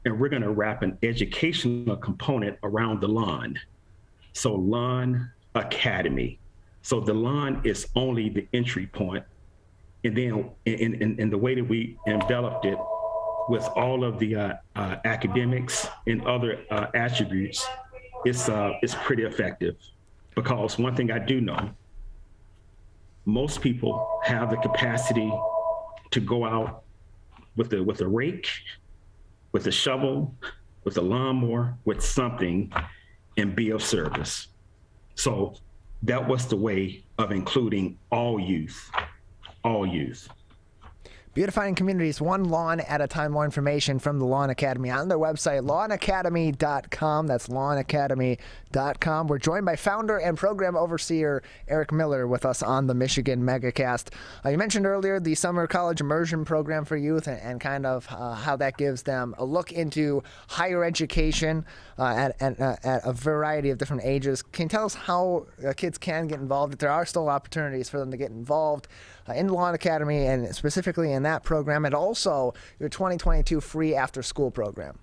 and we're gonna wrap an educational component around the lawn. So Lawn Academy. So the lawn is only the entry point, and then in the way that we enveloped it with all of the academics and other attributes, it's pretty effective. Because one thing I do know, most people have the capacity to go out with a rake, with a shovel, with a lawnmower, with something, and be of service. So that was the way of including all youth, all youth. Beautifying communities, one lawn at a time. More information from the Lawn Academy on their website, lawnacademy.com. That's lawnacademy.com. We're joined by founder and program overseer Eric Miller with us on the Michigan Megacast. You mentioned earlier the summer college immersion program for youth and kind of how that gives them a look into higher education at a variety of different ages. Can you tell us how kids can get involved, if there are still opportunities for them to get involved in the Lawn Academy and specifically in that program, and also your 2022 free after school program?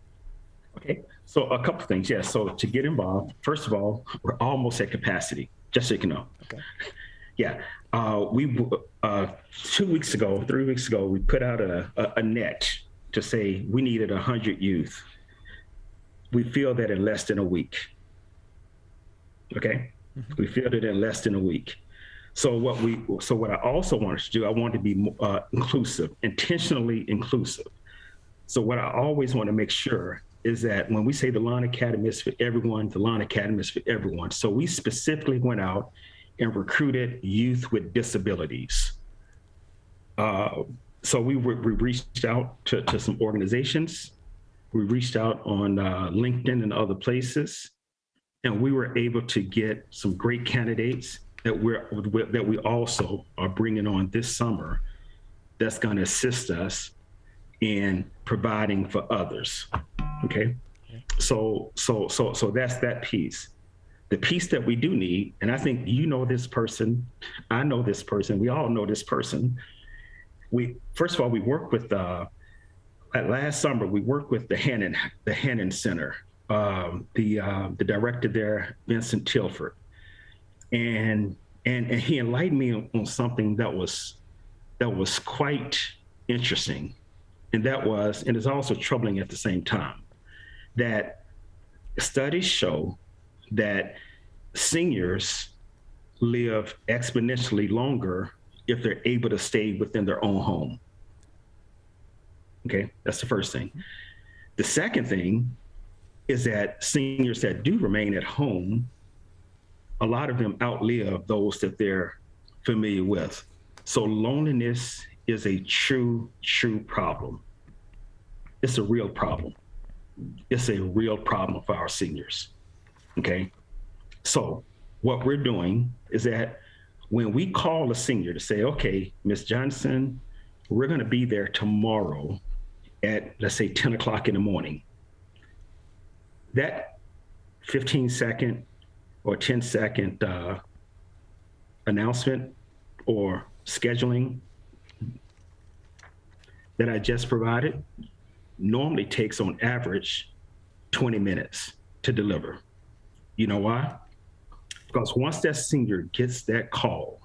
Okay, so a couple things. Yeah, so to get involved, first of all, we're almost at capacity, just so you can know. Okay. Yeah, we 3 weeks ago, we put out a net to say we needed 100 youth. We filled that in less than a week. Okay, we filled it in less than a week. So what I also wanted to do, I wanted to be inclusive, intentionally inclusive. So what I always want to make sure is that when we say the Lawn Academy is for everyone, the Lawn Academy is for everyone. So we specifically went out and recruited youth with disabilities. So we reached out to some organizations. We reached out on LinkedIn and other places, and we were able to get some great candidates that we also are bringing on this summer that's going to assist us in providing for others. Okay. So that's that piece. The piece that we do need, and I think you know this person, I know this person, we all know this person. First of all, we worked with last summer, we worked with the Hannon Center, the director there, Vincent Tilford. And he enlightened me on something that was quite interesting, and it's also troubling at the same time, that studies show that seniors live exponentially longer if they're able to stay within their own home. Okay, that's the first thing. The second thing is that seniors that do remain at home, a lot of them outlive those that they're familiar with. So loneliness is a true problem. It's a real problem. It's a real problem for our seniors, okay? So what we're doing is that when we call a senior to say, okay, Ms. Johnson, we're gonna be there tomorrow at, let's say, 10 o'clock in the morning, that 15-second or 10-second announcement or scheduling that I just provided normally takes on average 20 minutes to deliver. You know why? Because once that senior gets that call,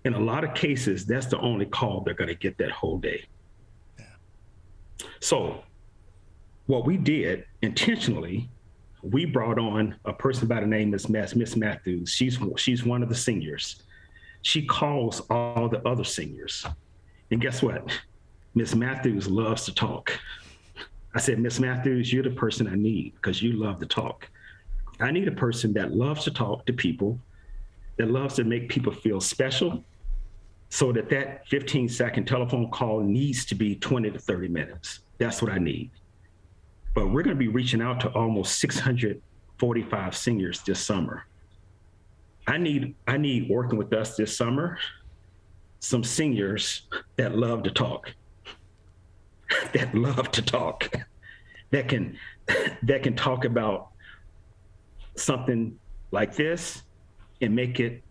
in a lot of cases, that's the only call they're gonna get that whole day. Yeah. So what we did intentionally, we brought on a person by the name of Miss Matthews. She's one of the seniors. She calls all the other seniors. And guess what? Miss Matthews loves to talk. I said, Miss Matthews, you're the person I need because you love to talk. I need a person that loves to talk to people, that loves to make people feel special, so that 15-second telephone call needs to be 20 to 30 minutes. That's what I need. But we're going to be reaching out to almost 645 seniors this summer. I need working with us this summer, some seniors that love to talk, that can talk about something like this and make it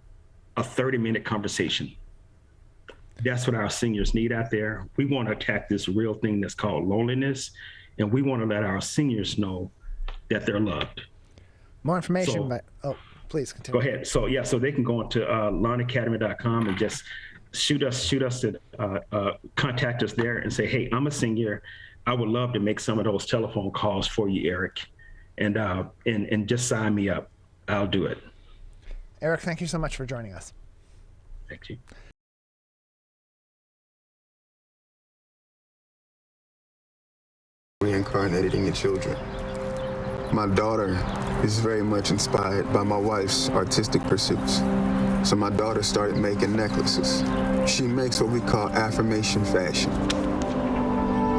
a 30-minute conversation. That's what our seniors need out there. We want to attack this real thing that's called loneliness, and we want to let our seniors know that they're loved. More information, please continue. Go ahead. So they can go into lawnacademy.com and just shoot us to contact us there and say, hey, I'm a senior. I would love to make some of those telephone calls for you, Eric, and just sign me up. I'll do it. Eric, thank you so much for joining us. Thank you. Reincarnating your children. My daughter is very much inspired by my wife's artistic pursuits. So my daughter started making necklaces. She makes what we call affirmation fashion.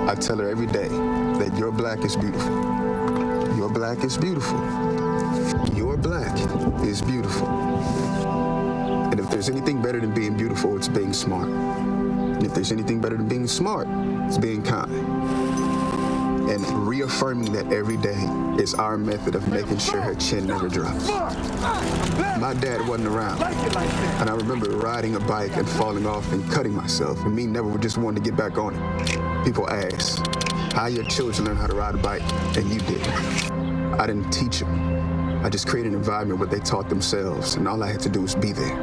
I tell her every day that your black is beautiful. Your black is beautiful. Your black is beautiful. And if there's anything better than being beautiful, it's being smart. And if there's anything better than being smart, it's being kind. And reaffirming that every day is our method of making sure her chin never drops. My dad wasn't around, and I remember riding a bike and falling off and cutting myself, and me never just wanted to get back on it. People ask, how your children learn how to ride a bike, and you did. I didn't teach them. I just created an environment where they taught themselves, and all I had to do was be there.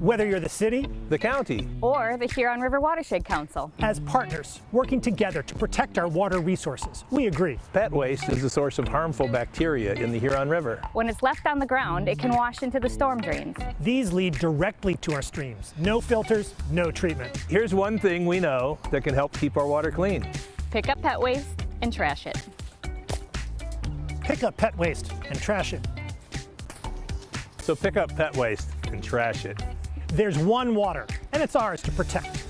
Whether you're the city, the county, or the Huron River Watershed Council. As partners, working together to protect our water resources, we agree. Pet waste is the source of harmful bacteria in the Huron River. When it's left on the ground, it can wash into the storm drains. These lead directly to our streams. No filters, no treatment. Here's one thing we know that can help keep our water clean. Pick up pet waste and trash it. Pick up pet waste and trash it. So pick up pet waste and trash it. There's one water, and it's ours to protect.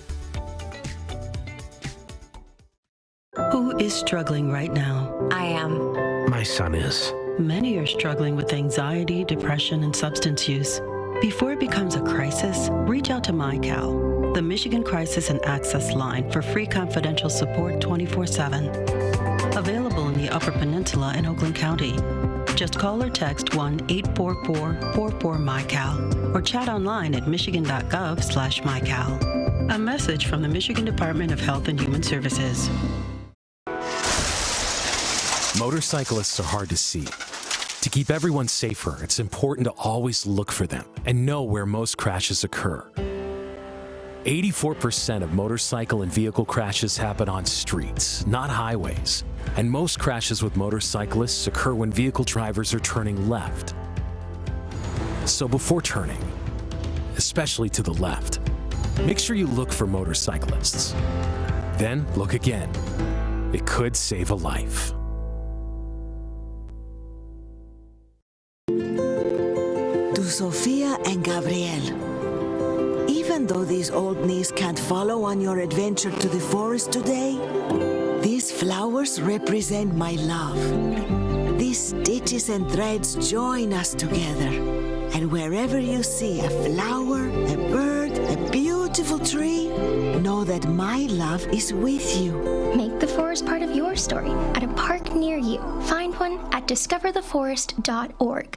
Who is struggling right now? I am. My son is. Many are struggling with anxiety, depression, and substance use. Before it becomes a crisis, reach out to MyCal, the Michigan Crisis and Access Line for free confidential support 24/7. Available in the Upper Peninsula and Oakland County. Just call or text 1-844-44-MyCal or chat online at michigan.gov/MyCal. A message from the Michigan Department of Health and Human Services. Motorcyclists are hard to see. To keep everyone safer, it's important to always look for them and know where most crashes occur. 84% of motorcycle and vehicle crashes happen on streets, not highways. And most crashes with motorcyclists occur when vehicle drivers are turning left. So before turning, especially to the left. Make sure you look for motorcyclists. Then look again. It could save a life. To Sophia and Gabriel, even though these old knees can't follow on your adventure to the forest today, these flowers represent my love. These stitches and threads join us together. And wherever you see a flower, a bird, a beautiful tree, know that my love is with you. Make the forest part of your story at a park near you. Find one at discovertheforest.org.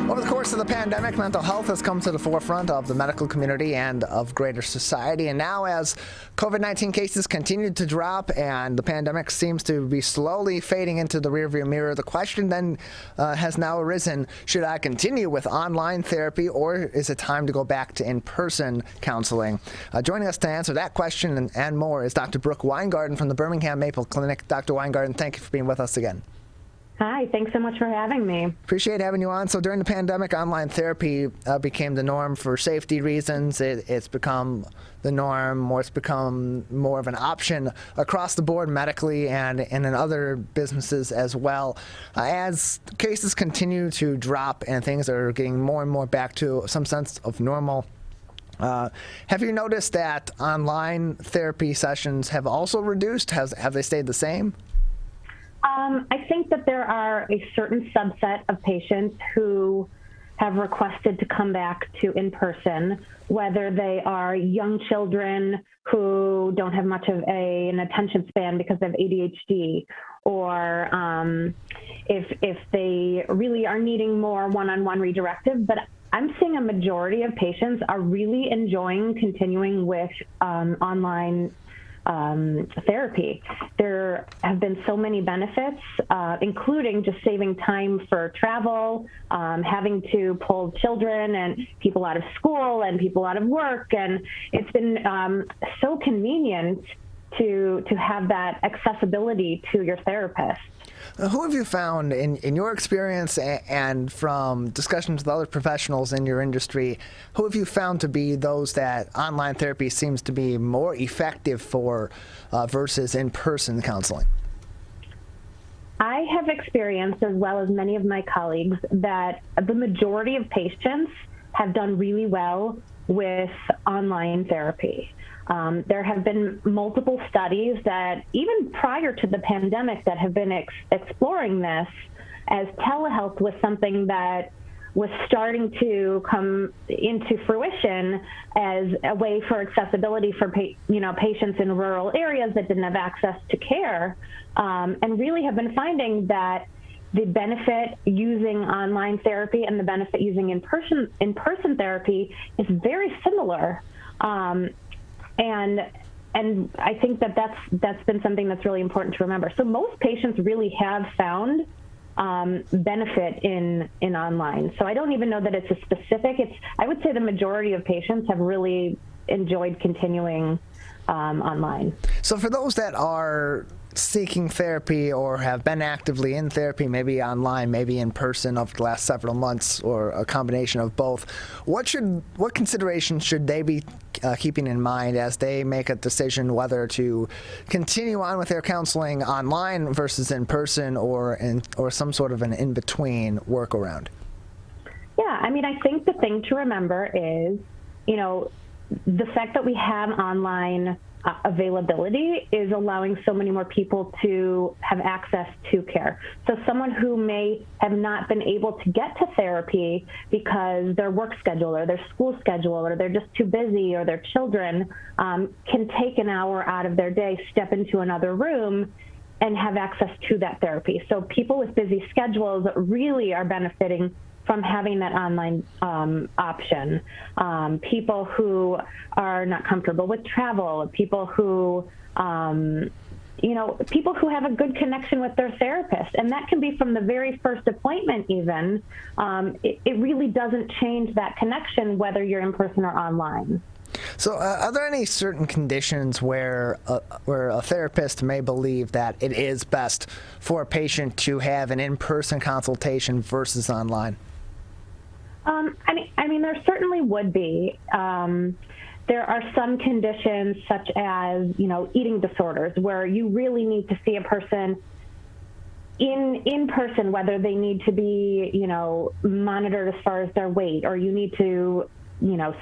Over the course of the pandemic, mental health has come to the forefront of the medical community and of greater society. And now as COVID-19 cases continue to drop and the pandemic seems to be slowly fading into the rearview mirror, the question then has now arisen, should I continue with online therapy or is it time to go back to in-person counseling? Joining us to answer that question and more is Dr. Brooke Weingarten from the Birmingham Maple Clinic. Dr. Weingarten, thank you for being with us again. Hi, thanks so much for having me. Appreciate having you on. So during the pandemic, online therapy became the norm for safety reasons. It's become the norm, or it's become more of an option across the board medically and in other businesses as well. As cases continue to drop and things are getting more and more back to some sense of normal, have you noticed that online therapy sessions have also reduced? Have they stayed the same? I think that there are a certain subset of patients who have requested to come back to in-person, whether they are young children who don't have much of an attention span because of ADHD, or if they really are needing more one-on-one redirective. But I'm seeing a majority of patients are really enjoying continuing with online therapy. There have been so many benefits, including just saving time for travel, having to pull children and people out of school and people out of work. And it's been so convenient to have that accessibility to your therapist. Who have you found in your experience and from discussions with other professionals in your industry, who have you found to be those that online therapy seems to be more effective for versus in-person counseling? I have experienced, as well as many of my colleagues, that the majority of patients have done really well with online therapy. There have been multiple studies that, even prior to the pandemic, that have been exploring this, as telehealth was something that was starting to come into fruition as a way for accessibility for patients in rural areas that didn't have access to care, and really have been finding that the benefit using online therapy and the benefit using in-person therapy is very similar. And I think that's been something that's really important to remember. So most patients really have found benefit in online. So I don't even know that it's a specific. I would say the majority of patients have really enjoyed continuing online. So for those that are seeking therapy or have been actively in therapy, maybe online, maybe in person over the last several months, or a combination of both, what considerations should they be keeping in mind as they make a decision whether to continue on with their counseling online versus in person, or some sort of an in-between workaround? Yeah, I mean, I think the thing to remember is, the fact that we have online availability is allowing so many more people to have access to care. So someone who may have not been able to get to therapy because their work schedule or their school schedule, or they're just too busy, or their children, can take an hour out of their day, step into another room, and have access to that therapy. So people with busy schedules really are benefiting from having that online option. People who are not comfortable with travel, people who, people who have a good connection with their therapist. And that can be from the very first appointment even. It really doesn't change that connection whether you're in person or online. So are there any certain conditions where a therapist may believe that it is best for a patient to have an in-person consultation versus online? I mean, there certainly would be. There are some conditions such as, eating disorders where you really need to see a person in person, whether they need to be, monitored as far as their weight, or you need to,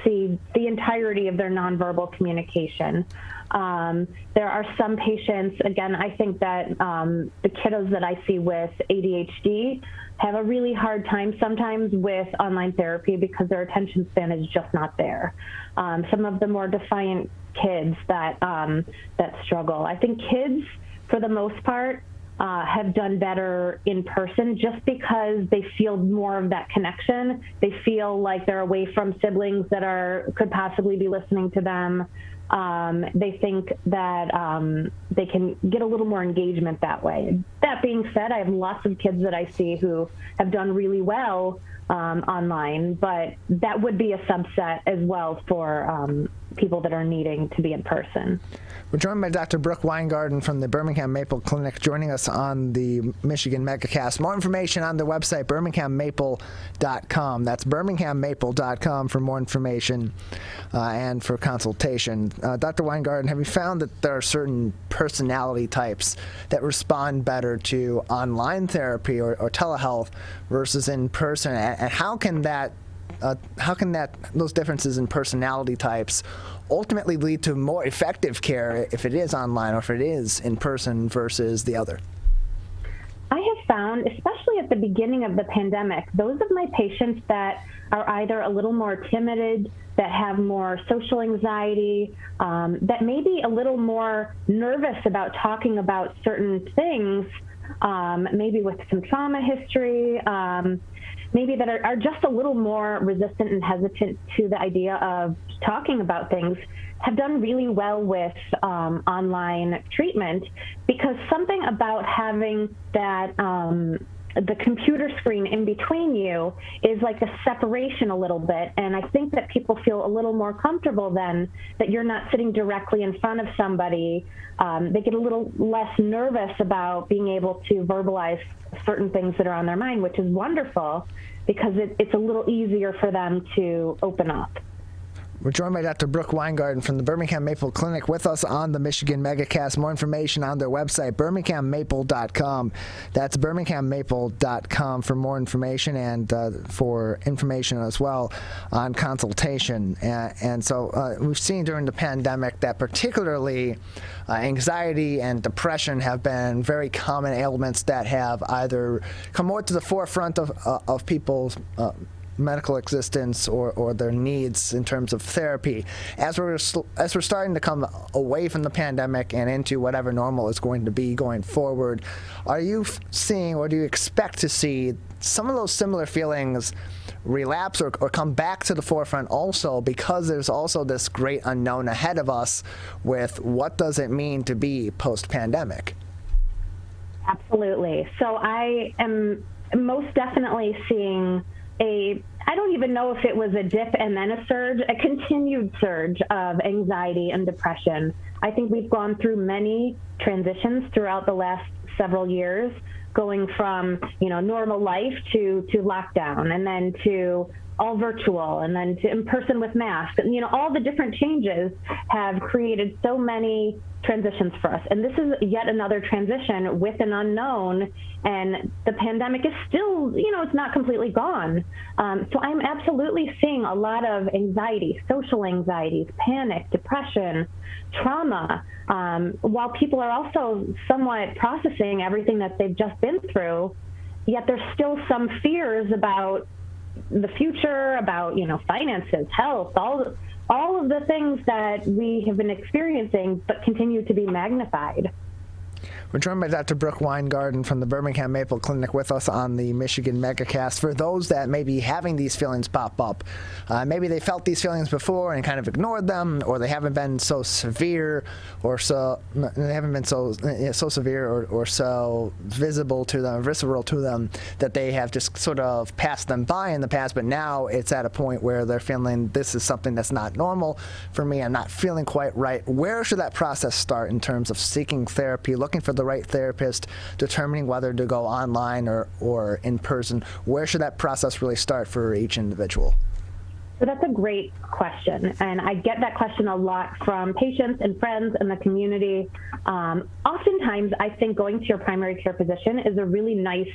see the entirety of their nonverbal communication. There are some patients, again, I think that the kiddos that I see with ADHD have a really hard time sometimes with online therapy because their attention span is just not there. Some of the more defiant kids that struggle. I think kids, for the most part, have done better in person just because they feel more of that connection. They feel like they're away from siblings that could possibly be listening to them. They think that they can get a little more engagement that way. That being said, I have lots of kids that I see who have done really well online, but that would be a subset as well for people that are needing to be in person. We're joined by Dr. Brooke Weingarten from the Birmingham Maple Clinic, joining us on the Michigan Megacast. More information on their website, birminghammaple.com. That's birminghammaple.com for more information and for consultation. Dr. Weingarten, have you found that there are certain personality types that respond better to online therapy or telehealth versus in person? And how can those differences in personality types ultimately lead to more effective care if it is online or if it is in person versus the other? I have found, especially at the beginning of the pandemic, those of my patients that are either a little more timid, that have more social anxiety, that may be a little more nervous about talking about certain things, maybe with some trauma history, maybe that are just a little more resistant and hesitant to the idea of talking about things, have done really well with online treatment, because something about having that the computer screen in between you is like a separation a little bit, and I think that people feel a little more comfortable then that you're not sitting directly in front of somebody. They get a little less nervous about being able to verbalize certain things that are on their mind, which is wonderful because it's a little easier for them to open up. We're joined by Dr. Brooke Weingarten from the Birmingham Maple Clinic with us on the Michigan Megacast. More information on their website, birminghammaple.com. That's birminghammaple.com for more information and for information as well on consultation. And so we've seen during the pandemic that particularly anxiety and depression have been very common ailments that have either come more to the forefront of people's medical existence or their needs in terms of therapy. As we're starting to come away from the pandemic and into whatever normal is going to be going forward, are you seeing, or do you expect to see, some of those similar feelings relapse or come back to the forefront also, because there's also this great unknown ahead of us with what does it mean to be post-pandemic? Absolutely. So I am most definitely seeing I don't even know if it was a dip and then a surge, a continued surge of anxiety and depression. I think we've gone through many transitions throughout the last several years, going from, normal life to lockdown, and then to all virtual, and then to in person with masks. And, all the different changes have created so many transitions for us. And this is yet another transition with an unknown, and the pandemic is still, it's not completely gone. So I'm absolutely seeing a lot of anxiety, social anxieties, panic, depression, trauma, while people are also somewhat processing everything that they've just been through, yet there's still some fears about the future, about, finances, health, all of the things that we have been experiencing but continue to be magnified. We're joined by Dr. Brooke Weingarten from the Birmingham Maple Clinic with us on the Michigan Megacast. For those that may be having these feelings pop up, maybe they felt these feelings before and kind of ignored them, or they haven't been so severe, or so severe or so visible to them, visceral to them, that they have just sort of passed them by in the past. But now it's at a point where they're feeling this is something that's not normal for me. I'm not feeling quite right. Where should that process start in terms of seeking therapy, looking for the right therapist, determining whether to go online or in person? Where should that process really start for each individual? So that's a great question, and I get that question a lot from patients and friends in the community. Oftentimes, I think going to your primary care physician is a really nice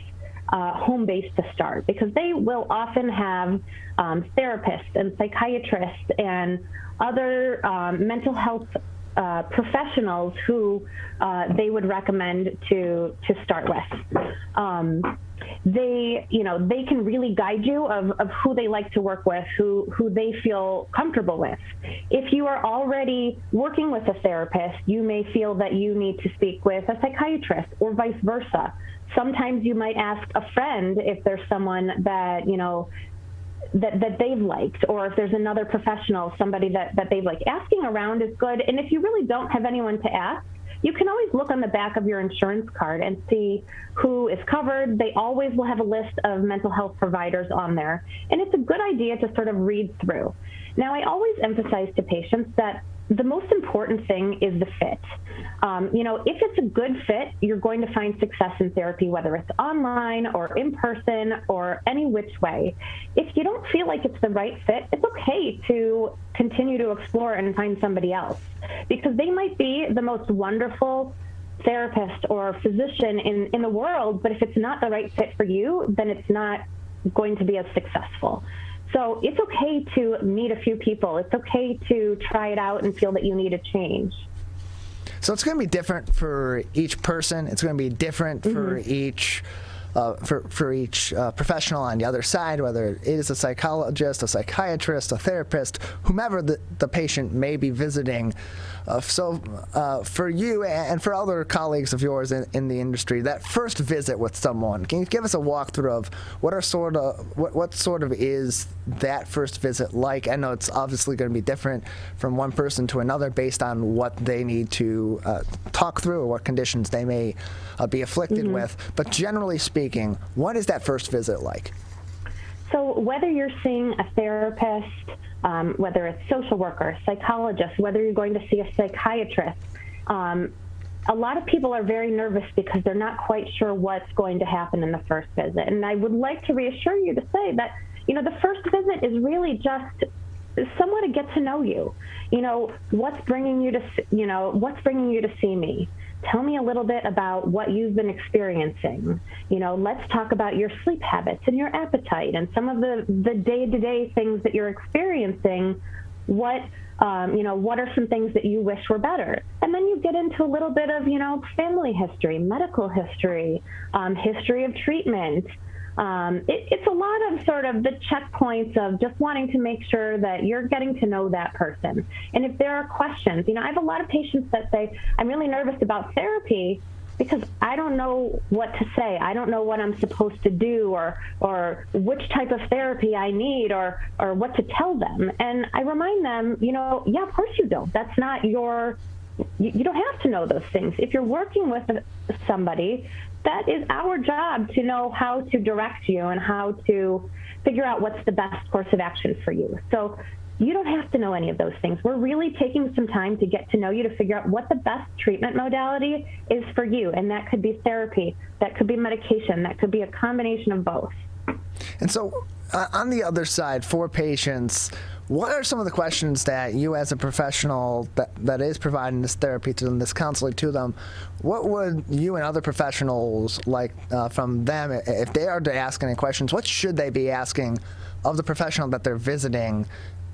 home base to start, because they will often have therapists and psychiatrists and other mental health professionals who they would recommend to start with. They can really guide you of who they like to work with, who they feel comfortable with. If you are already working with a therapist, you may feel that you need to speak with a psychiatrist, or vice versa. Sometimes you might ask a friend if there's someone that that they've liked, or if there's another professional, somebody that they've liked. Asking around is good, and if you really don't have anyone to ask, you can always look on the back of your insurance card and see who is covered. They always will have a list of mental health providers on there, and it's a good idea to sort of read through. Now, I always emphasize to patients that the most important thing is the fit. If it's a good fit, you're going to find success in therapy, whether it's online or in person or any which way. If you don't feel like it's the right fit, it's okay to continue to explore and find somebody else, because they might be the most wonderful therapist or physician in the world, but if it's not the right fit for you, then it's not going to be as successful. So it's okay to meet a few people. It's okay to try it out and feel that you need a change. So it's going to be different for each person. It's going to be different for each professional on the other side, whether it is a psychologist, a psychiatrist, a therapist, whomever the patient may be visiting. So for you and for other colleagues of yours in the industry, that first visit with someone, can you give us a walkthrough of what sort of is that first visit like? I know it's obviously going to be different from one person to another based on what they need to talk through or what conditions they may be afflicted with. But generally speaking, what is that first visit like? So whether you're seeing a therapist, whether it's social worker, psychologist, whether you're going to see a psychiatrist, a lot of people are very nervous because they're not quite sure what's going to happen in the first visit. And I would like to reassure you to say that, the first visit is really just somewhat to get to know you. What's bringing you to see me? Tell me a little bit about what you've been experiencing. Let's talk about your sleep habits and your appetite and some of the day-to-day things that you're experiencing. What are some things that you wish were better? And then you get into a little bit of, family history, medical history, history of treatment. It's a lot of sort of the checkpoints of just wanting to make sure that you're getting to know that person. And if there are questions, I have a lot of patients that say, I'm really nervous about therapy because I don't know what to say. I don't know what I'm supposed to do or which type of therapy I need or what to tell them. And I remind them, yeah, of course you don't. That's not you don't have to know those things. If you're working with somebody, that is our job to know how to direct you and how to figure out what's the best course of action for you. So you don't have to know any of those things. We're really taking some time to get to know you, to figure out what the best treatment modality is for you. And that could be therapy, that could be medication, that could be a combination of both. And so on the other side, for patients, what are some of the questions that you as a professional that is providing this therapy to them, this counseling to them, what would you and other professionals like from them, if they are to ask any questions, what should they be asking of the professional that they're visiting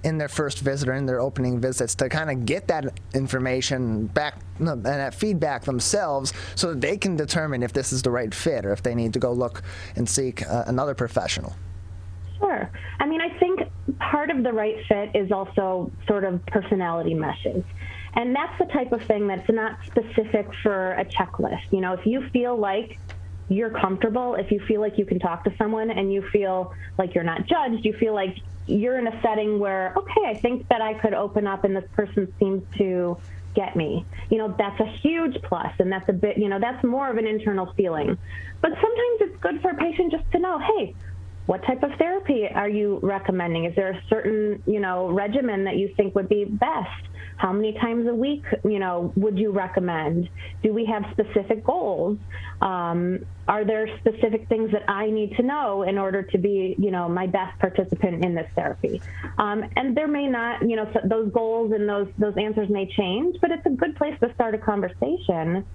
in their first visit or in their opening visits to kind of get that information back and that feedback themselves so that they can determine if this is the right fit or if they need to go look and seek another professional? Sure. I mean, I think part of the right fit is also sort of personality meshes. And that's the type of thing that's not specific for a checklist. You know, if you feel like you're comfortable, if you feel like you can talk to someone and you feel like you're not judged, you feel like you're in a setting where, okay, I think that I could open up and this person seems to get me. You know, that's a huge plus, and that's a bit, you know, that's more of an internal feeling. But sometimes it's good for a patient just to know, hey, what type of therapy are you recommending? Is there a certain, you know, regimen that you think would be best? How many times a week, you know, would you recommend? Do we have specific goals? Are there specific things that I need to know in order to be, you know, my best participant in this therapy? And there may not, you know, those goals and those answers may change, but it's a good place to start a conversation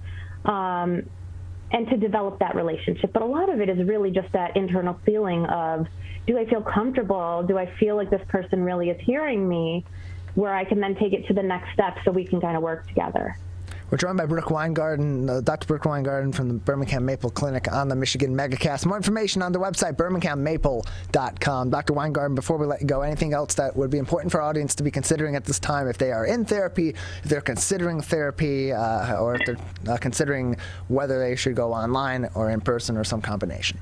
and to develop that relationship. But a lot of it is really just that internal feeling of, do I feel comfortable? Do I feel like this person really is hearing me? Where I can then take it to the next step so we can kind of work together. We're joined by Brooke Weingarten, Dr. Brooke Weingarten from the Birmingham Maple Clinic on the Michigan Megacast. More information on the website, birminghammaple.com. Dr. Weingarten, before we let you go, anything else that would be important for our audience to be considering at this time if they are in therapy, if they're considering therapy, or if they're considering whether they should go online or in person or some combination?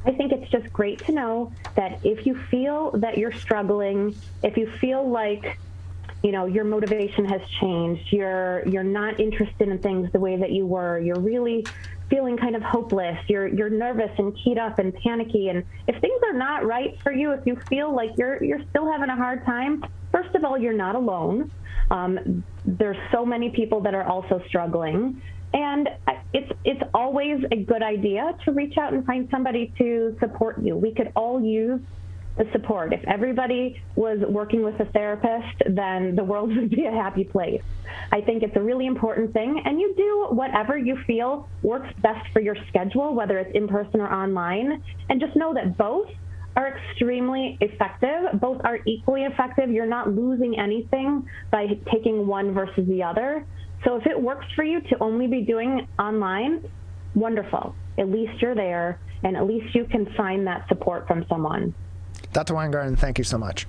I think it's just great to know that if you feel that you're struggling, if you feel like, you know, your motivation has changed, you're not interested in things the way that you were, you're really feeling kind of hopeless, you're nervous and keyed up and panicky, and if things are not right for you, if you feel like you're still having a hard time, first of all, you're not alone. There's so many people that are also struggling. And it's always a good idea to reach out and find somebody to support you. We could all use the support. If everybody was working with a therapist, then the world would be a happy place. I think it's a really important thing, and you do whatever you feel works best for your schedule, whether it's in person or online, and just know that both are extremely effective. Both are equally effective. You're not losing anything by taking one versus the other. So if it works for you to only be doing online, wonderful. At least you're there, and at least you can find that support from someone. Dr. Weingarten, thank you so much.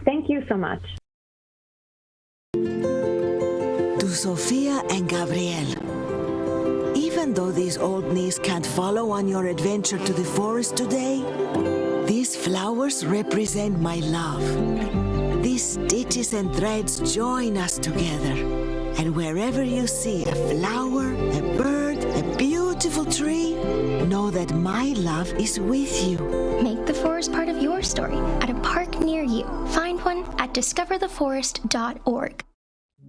Thank you so much. To Sophia and Gabriel, even though these old knees can't follow on your adventure to the forest today, these flowers represent my love. These stitches and threads join us together. And wherever you see a flower, a bird, a beautiful tree, know that my love is with you. Make the forest part of your story at a park near you. Find one at discovertheforest.org.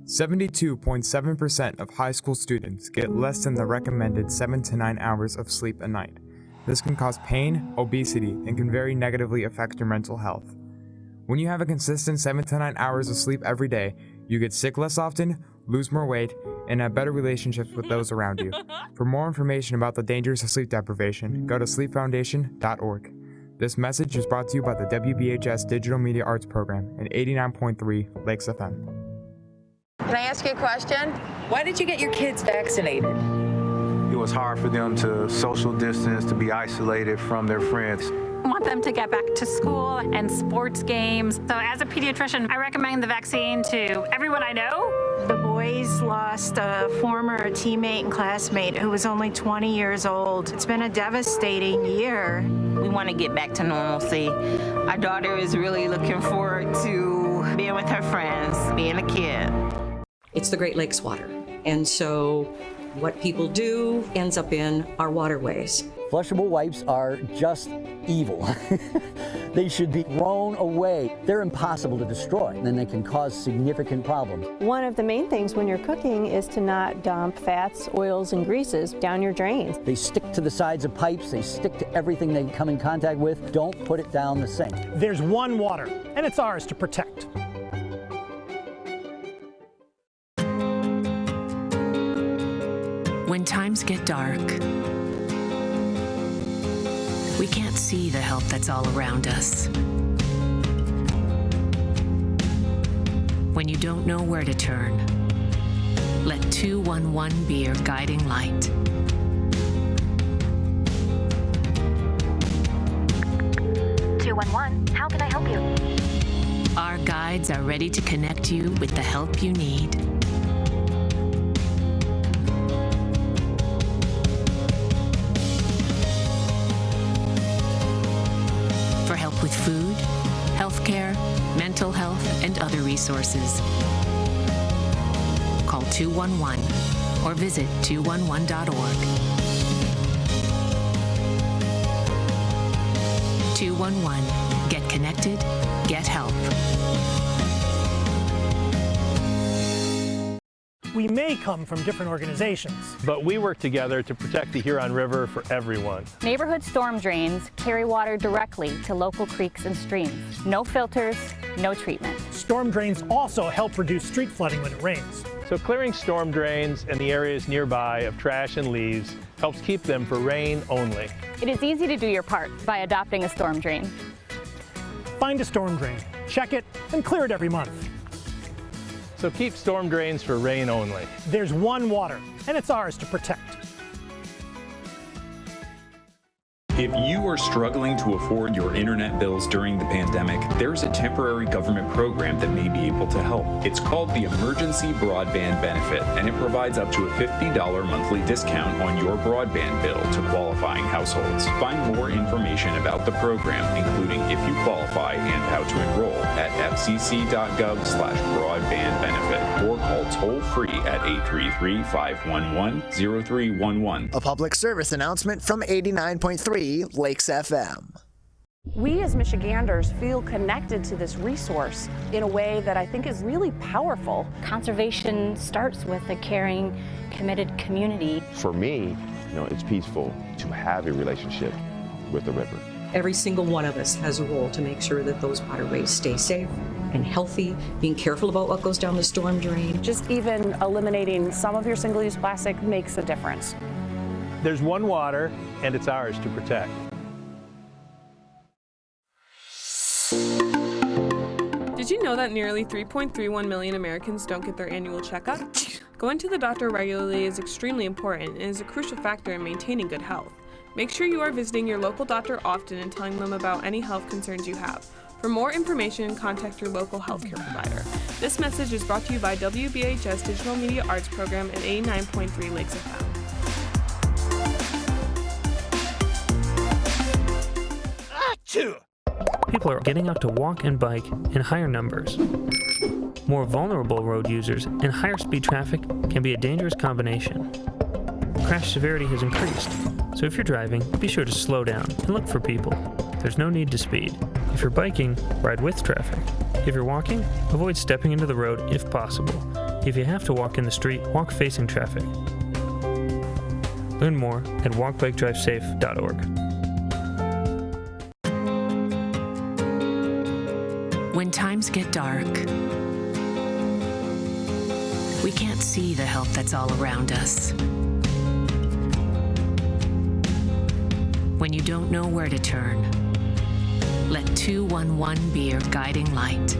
72.7% of high school students get less than the recommended 7 to 9 hours of sleep a night. This can cause pain, obesity, and can very negatively affect your mental health. When you have a consistent 7 to 9 hours of sleep every day, you get sick less often, lose more weight, and have better relationships with those around you. For more information about the dangers of sleep deprivation, go to sleepfoundation.org. This message is brought to you by the WBHS Digital Media Arts Program and 89.3 Lakes FM. Can I ask you a question? Why did you get your kids vaccinated? It was hard for them to social distance, to be isolated from their friends. I want them to get back to school and sports games. So as a pediatrician, I recommend the vaccine to everyone I know. The boys lost a former teammate and classmate who was only 20 years old. It's been a devastating year. We want to get back to normalcy. Our daughter is really looking forward to being with her friends, being a kid. It's the Great Lakes water. And so what people do ends up in our waterways. Flushable wipes are just evil. They should be thrown away. They're impossible to destroy, and they can cause significant problems. One of the main things when you're cooking is to not dump fats, oils, and greases down your drains. They stick to the sides of pipes. They stick to everything they come in contact with. Don't put it down the sink. There's one water, and it's ours to protect. When times get dark, we can't see the help that's all around us. When you don't know where to turn, let 211 be your guiding light. How can I help you? Our guides are ready to connect you with the help you need. with food, healthcare, mental health, and other resources. Call 211 or visit 211.org. 211. Get connected, get help. We may come from different organizations, but we work together to protect the Huron River for everyone. Neighborhood storm drains carry water directly to local creeks and streams. No filters, no treatment. Storm drains also help reduce street flooding when it rains. So clearing storm drains and the areas nearby of trash and leaves helps keep them for rain only. It is easy to do your part by adopting a storm drain. Find a storm drain, check it, and clear it every month. So keep storm drains for rain only. There's one water, and it's ours to protect. If you are struggling to afford your internet bills during the pandemic, there's a temporary government program that may be able to help. It's called the Emergency Broadband Benefit, and it provides up to a $50 monthly discount on your broadband bill to qualifying households. Find more information about the program, including if you qualify and how to enroll, at fcc.gov/broadbandbenefit or call toll-free at 833-511-0311. A public service announcement from 89.3 Lakes FM. We as Michiganders feel connected to this resource in a way that I think is really powerful. Conservation starts with a caring, committed community. For me, it's peaceful to have a relationship with the river. Every single one of us has a role to make sure that those waterways stay safe and healthy, being careful about what goes down the storm drain. Just even eliminating some of your single-use plastic makes a difference. There's one water, and it's ours to protect. Did you know that nearly 3.31 million Americans don't get their annual checkup? Going to the doctor regularly is extremely important and is a crucial factor in maintaining good health. Make sure you are visiting your local doctor often and telling them about any health concerns you have. For more information, contact your local healthcare provider. This message is brought to you by WBHS Digital Media Arts Program at 89.3 Lakes FM. People are getting out to walk and bike in higher numbers. More vulnerable road users and higher speed traffic can be a dangerous combination. Crash severity has increased, so if you're driving, be sure to slow down and look for people. There's no need to speed. If you're biking, ride with traffic. If you're walking, avoid stepping into the road if possible. If you have to walk in the street, walk facing traffic. Learn more at walkbikedrivesafe.org. When times get dark, we can't see the help that's all around us. When you don't know where to turn, let 211 be your guiding light.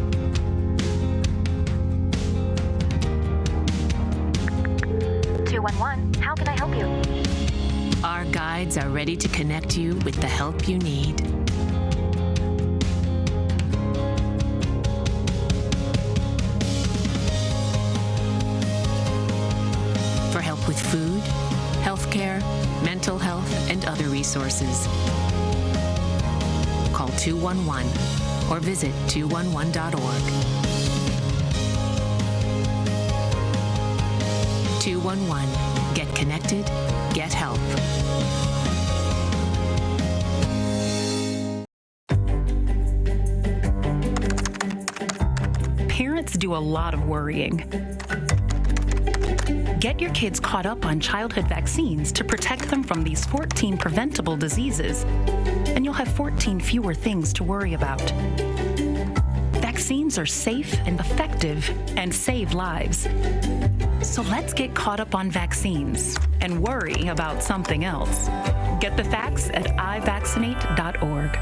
211, how can I help you? Our guides are ready to connect you with the help you need. For help with food, healthcare, mental health, and other resources. Call 211 or visit 211.org. 211. Get connected, get help. Parents do a lot of worrying. Get your kids caught up on childhood vaccines to protect them from these 14 preventable diseases, and you'll have 14 fewer things to worry about. Vaccines are safe and effective and save lives. So let's get caught up on vaccines and worry about something else. Get the facts at ivaccinate.org.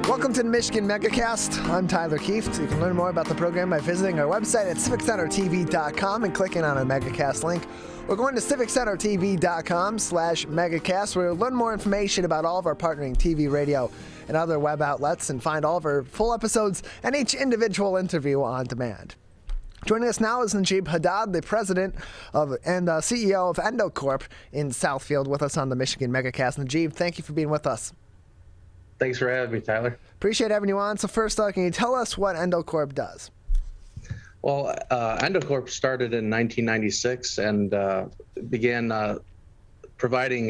Welcome to the Michigan Megacast. I'm Tyler Keefe. You can learn more about the program by visiting our website at civiccentertv.com and clicking on a Megacast link, or going to civiccentertv.com/Megacast, where you'll learn more information about all of our partnering TV, radio, and other web outlets, and find all of our full episodes and each individual interview on demand. Joining us now is Najib Haddad, the president of and CEO of EndoCorp in Southfield, with us on the Michigan Megacast. Najib, thank you for being with us. Thanks for having me, Tyler. Appreciate having you on. So first, can you tell us what EndoCorp does? Well, EndoCorp started in 1996 and began providing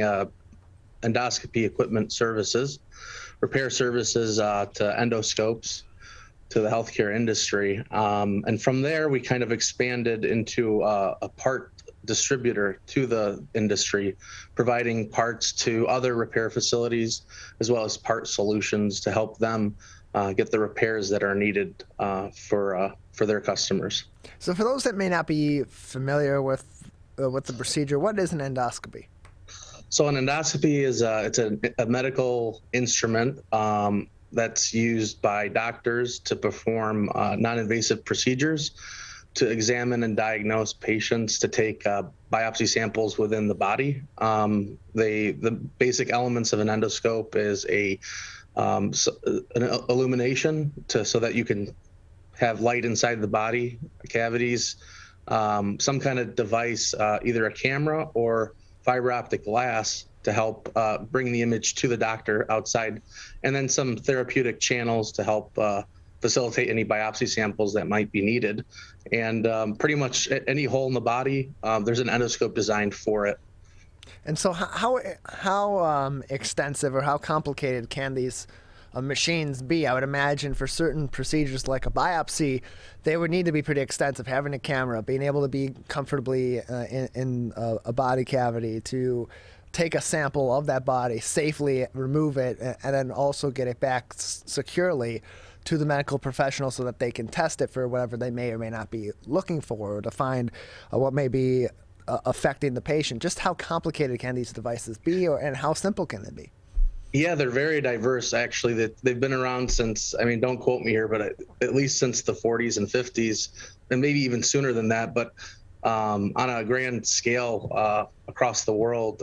endoscopy equipment services, repair services to endoscopes, to the healthcare industry. And from there, we kind of expanded into a part distributor to the industry, providing parts to other repair facilities, as well as part solutions to help them get the repairs that are needed for their customers. So for those that may not be familiar with the procedure, what is an endoscopy? So an endoscopy is it's a medical instrument that's used by doctors to perform non-invasive procedures, to examine and diagnose patients, to take biopsy samples within the body. The basic elements of an endoscope is an illumination so that you can have light inside the body cavities, some kind of device, either a camera or fiber optic glass, to help bring the image to the doctor outside, and then some therapeutic channels to help facilitate any biopsy samples that might be needed. And pretty much any hole in the body, there's an endoscope designed for it. And so how extensive or how complicated can these machines be? I would imagine for certain procedures like a biopsy, they would need to be pretty extensive, having a camera, being able to be comfortably in a body cavity, to take a sample of that body, safely remove it, and then also get it back securely to the medical professional so that they can test it for whatever they may or may not be looking for, or to find what may be affecting the patient. Just how complicated can these devices be, and how simple can they be? Yeah, they're very diverse, actually. They've been around since, don't quote me here, but at least since the 40s and 50s, and maybe even sooner than that. But on a grand scale across the world,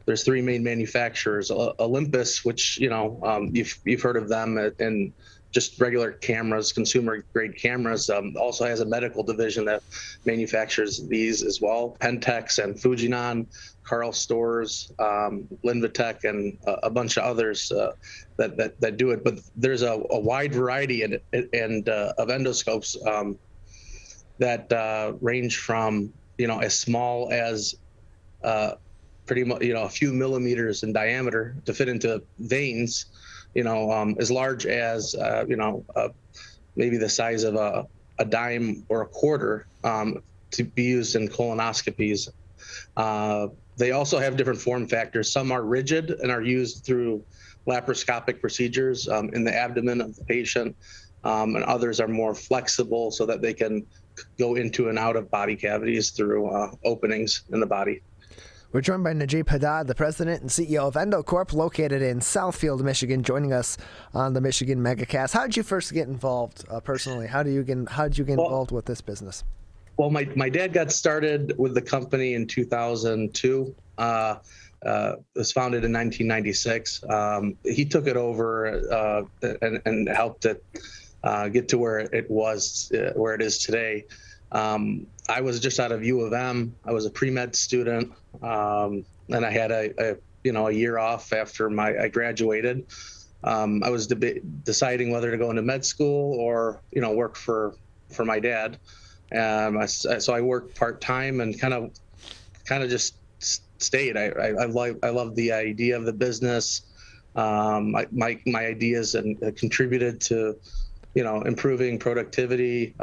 there's three main manufacturers. Olympus, which you've heard of them, and just regular cameras, consumer grade cameras, also has a medical division that manufactures these as well. Pentex and Fujinon, Karl Storz, Linvatec, and a bunch of others that do it. But there's a wide variety of endoscopes that range from as small as pretty much a few millimeters in diameter to fit into veins, as large as maybe the size of a dime or a quarter, to be used in colonoscopies. They also have different form factors. Some are rigid and are used through laparoscopic procedures in the abdomen of the patient, and others are more flexible so that they can go into and out of body cavities through openings in the body. We're joined by Najib Haddad, the president and CEO of EndoCorp, located in Southfield, Michigan, joining us on the Michigan Megacast. How did you first get involved personally? How did you get involved with this business? Well, my dad got started with the company in 2002. It was founded in 1996. He took it over and helped it get to where it is today. I was just out of U of M. I was a pre-med student, and I had a year off after I graduated. I was deciding whether to go into med school or work for my dad. So I worked part-time and kind of just stayed. I love the idea of the business. My ideas and contributed to improving productivity,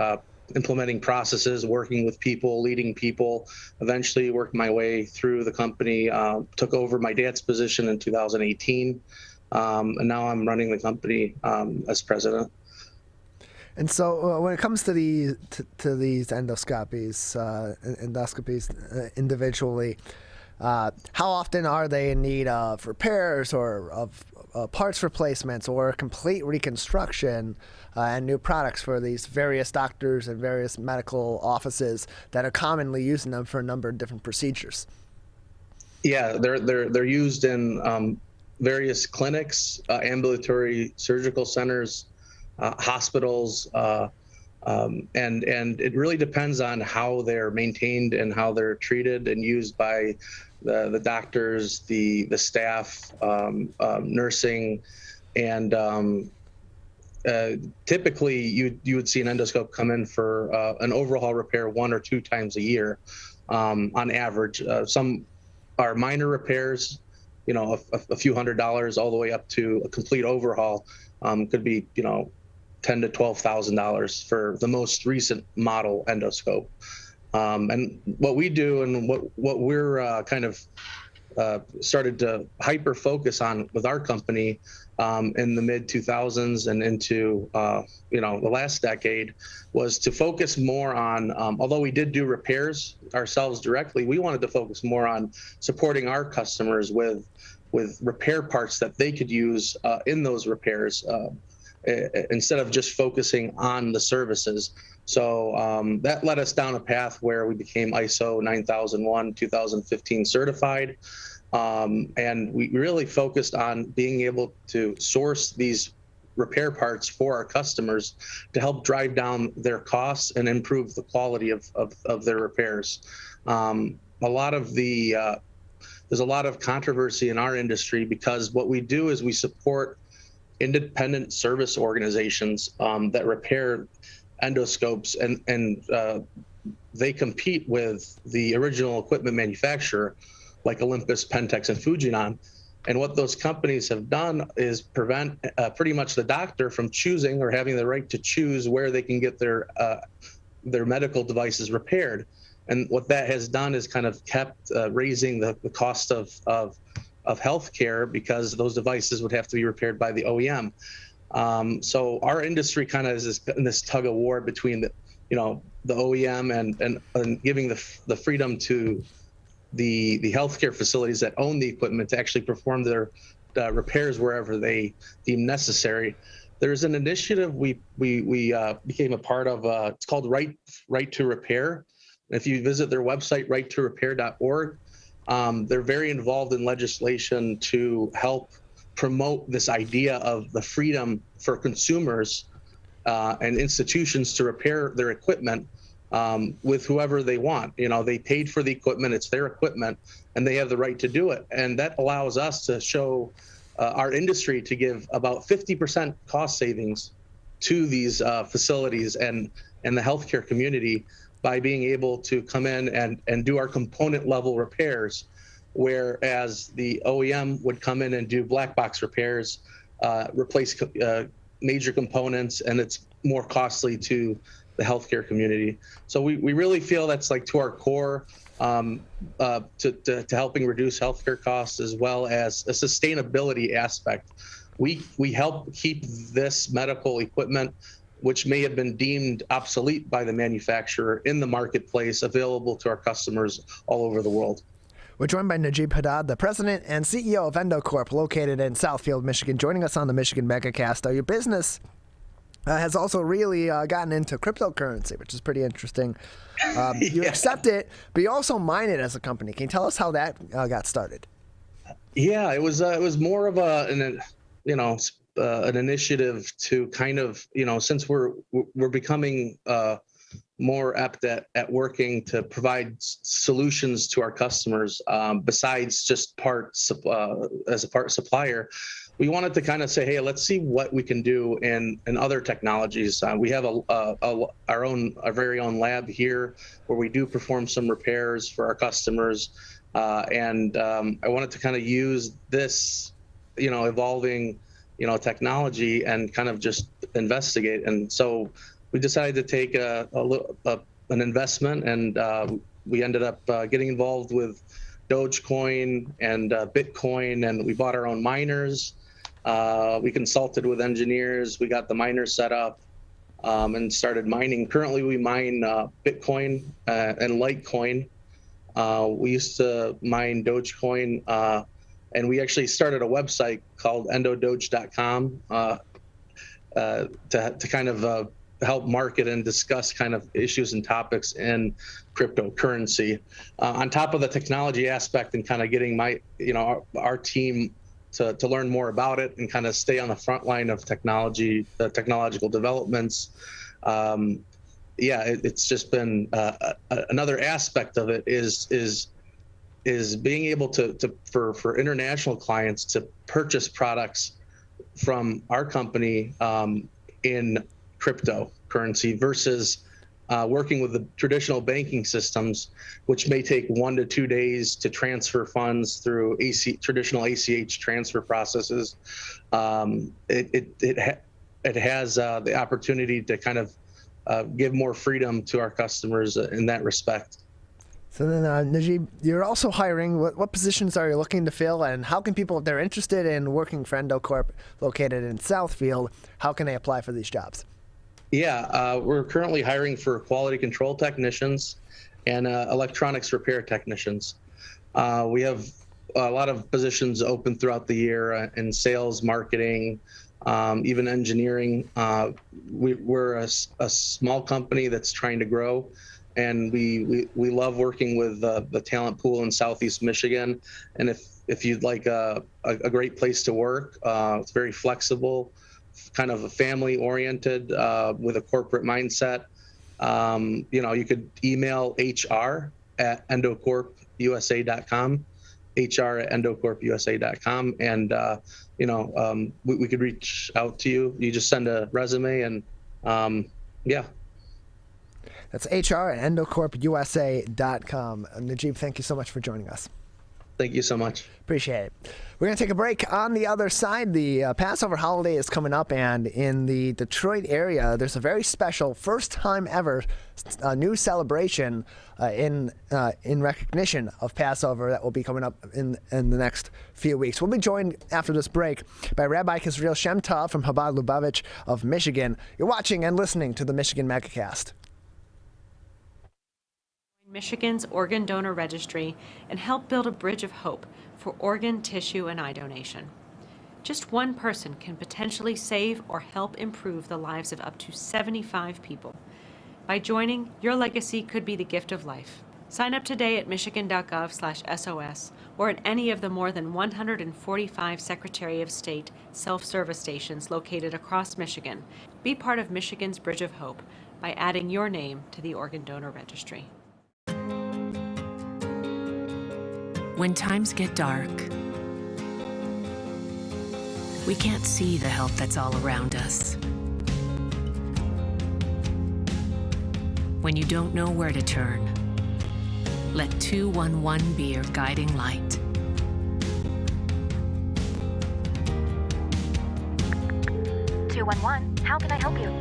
implementing processes, working with people, leading people. Eventually worked my way through the company, took over my dad's position in 2018, and now I'm running the company as president. And so when it comes to these endoscopies individually, how often are they in need of repairs or of parts replacements or complete reconstruction and new products for these various doctors and various medical offices that are commonly using them for a number of different procedures? Yeah, they're used in various clinics, ambulatory surgical centers, hospitals, And it really depends on how they're maintained and how they're treated and used by the doctors, the staff, nursing, and typically you would see an endoscope come in for an overhaul repair 1 or 2 times a year on average. Some are minor repairs, a few $100s all the way up to a complete overhaul. Could be, $10,000 to $12,000 for the most recent model endoscope. And what we do and what we're kind of started to hyper focus on with our company in the mid 2000s and into the last decade was to focus more on, although we did do repairs ourselves directly, we wanted to focus more on supporting our customers with repair parts that they could use in those repairs instead of just focusing on the services. So that led us down a path where we became ISO 9001 2015 certified. And we really focused on being able to source these repair parts for our customers to help drive down their costs and improve the quality of their repairs. There's a lot of controversy in our industry because what we do is we support independent service organizations that repair endoscopes, and they compete with the original equipment manufacturer like Olympus, Pentex, and Fujinon. And what those companies have done is prevent pretty much the doctor from choosing or having the right to choose where they can get their medical devices repaired. And what that has done is kind of kept raising the cost of healthcare because those devices would have to be repaired by the OEM. So our industry kind of is in this tug of war between the OEM and giving the freedom to the healthcare facilities that own the equipment to actually perform their repairs wherever they deem necessary. There's an initiative we became a part of. It's called Right to Repair. If you visit their website, righttorepair.org, they're very involved in legislation to help promote this idea of the freedom for consumers and institutions to repair their equipment with whoever they want. They paid for the equipment, it's their equipment, and they have the right to do it. And that allows us to show our industry to give about 50% cost savings to these facilities and the healthcare community by being able to come in and do our component level repairs, whereas the OEM would come in and do black box repairs, replace major components, and it's more costly to the healthcare community. So we really feel that's like to our core, to helping reduce healthcare costs as well as a sustainability aspect. We help keep this medical equipment, which may have been deemed obsolete by the manufacturer, in the marketplace, available to our customers all over the world. We're joined by Najib Haddad, the president and CEO of EndoCorp, located in Southfield, Michigan, joining us on the Michigan Megacast. Your business has also really gotten into cryptocurrency, which is pretty interesting. You accept it, but you also mine it as a company. Can you tell us how that got started? Yeah, it was more of an initiative to kind of, since we're becoming more apt at working to provide solutions to our customers besides just parts as a part supplier, we wanted to kind of say, hey, let's see what we can do in other technologies. We have our very own lab here where we do perform some repairs for our customers, and I wanted to kind of use this, evolving, technology and kind of just investigate. And so we decided to take an investment, and we ended up getting involved with Dogecoin and Bitcoin, and we bought our own miners. We consulted with engineers. We got the miners set up and started mining. Currently, we mine Bitcoin and Litecoin. We used to mine Dogecoin, and we actually started a website called endodoge.com to kind of help market and discuss kind of issues and topics in cryptocurrency. On top of the technology aspect and kind of getting our team to learn more about it and kind of stay on the front line of technological developments. It's just been another aspect of it is being able for international clients to purchase products from our company in cryptocurrency versus working with the traditional banking systems, which may take 1 to 2 days to transfer funds through traditional ACH transfer processes. It has the opportunity to kind of give more freedom to our customers in that respect. So then, Najib, you're also hiring. What positions are you looking to fill, and how can people, if they're interested in working for EndoCorp located in Southfield, how can they apply for these jobs? We're currently hiring for quality control technicians and electronics repair technicians. We have a lot of positions open throughout the year in sales, marketing, even engineering. We're a small company that's trying to grow, and we love working with the talent pool in Southeast Michigan. And if you'd like a great place to work, it's very flexible, kind of a family-oriented with a corporate mindset. You could email HR@EndoCorpUSA.com, HR@EndoCorpUSA.com, and we could reach out to you. You just send a resume, and That's HR@EndoCorpUSA.com. Najib, thank you so much for joining us. Thank you so much. Appreciate it. We're going to take a break. On the other side, the Passover holiday is coming up, and in the Detroit area, there's a very special, first time ever, new celebration in recognition of Passover that will be coming up in the next few weeks. We'll be joined after this break by Rabbi Kasriel Shemtov from Chabad Lubavitch of Michigan. You're watching and listening to the Michigan Megacast. Michigan's Organ Donor Registry and help build a bridge of hope for organ, tissue, and eye donation. Just one person can potentially save or help improve the lives of up to 75 people. By joining, your legacy could be the gift of life. Sign up today at michigan.gov/SOS or at any of the more than 145 Secretary of State self-service stations located across Michigan. Be part of Michigan's Bridge of Hope by adding your name to the Organ Donor Registry. When times get dark, we can't see the help that's all around us. When you don't know where to turn, let 211 be your guiding light. How can I help you?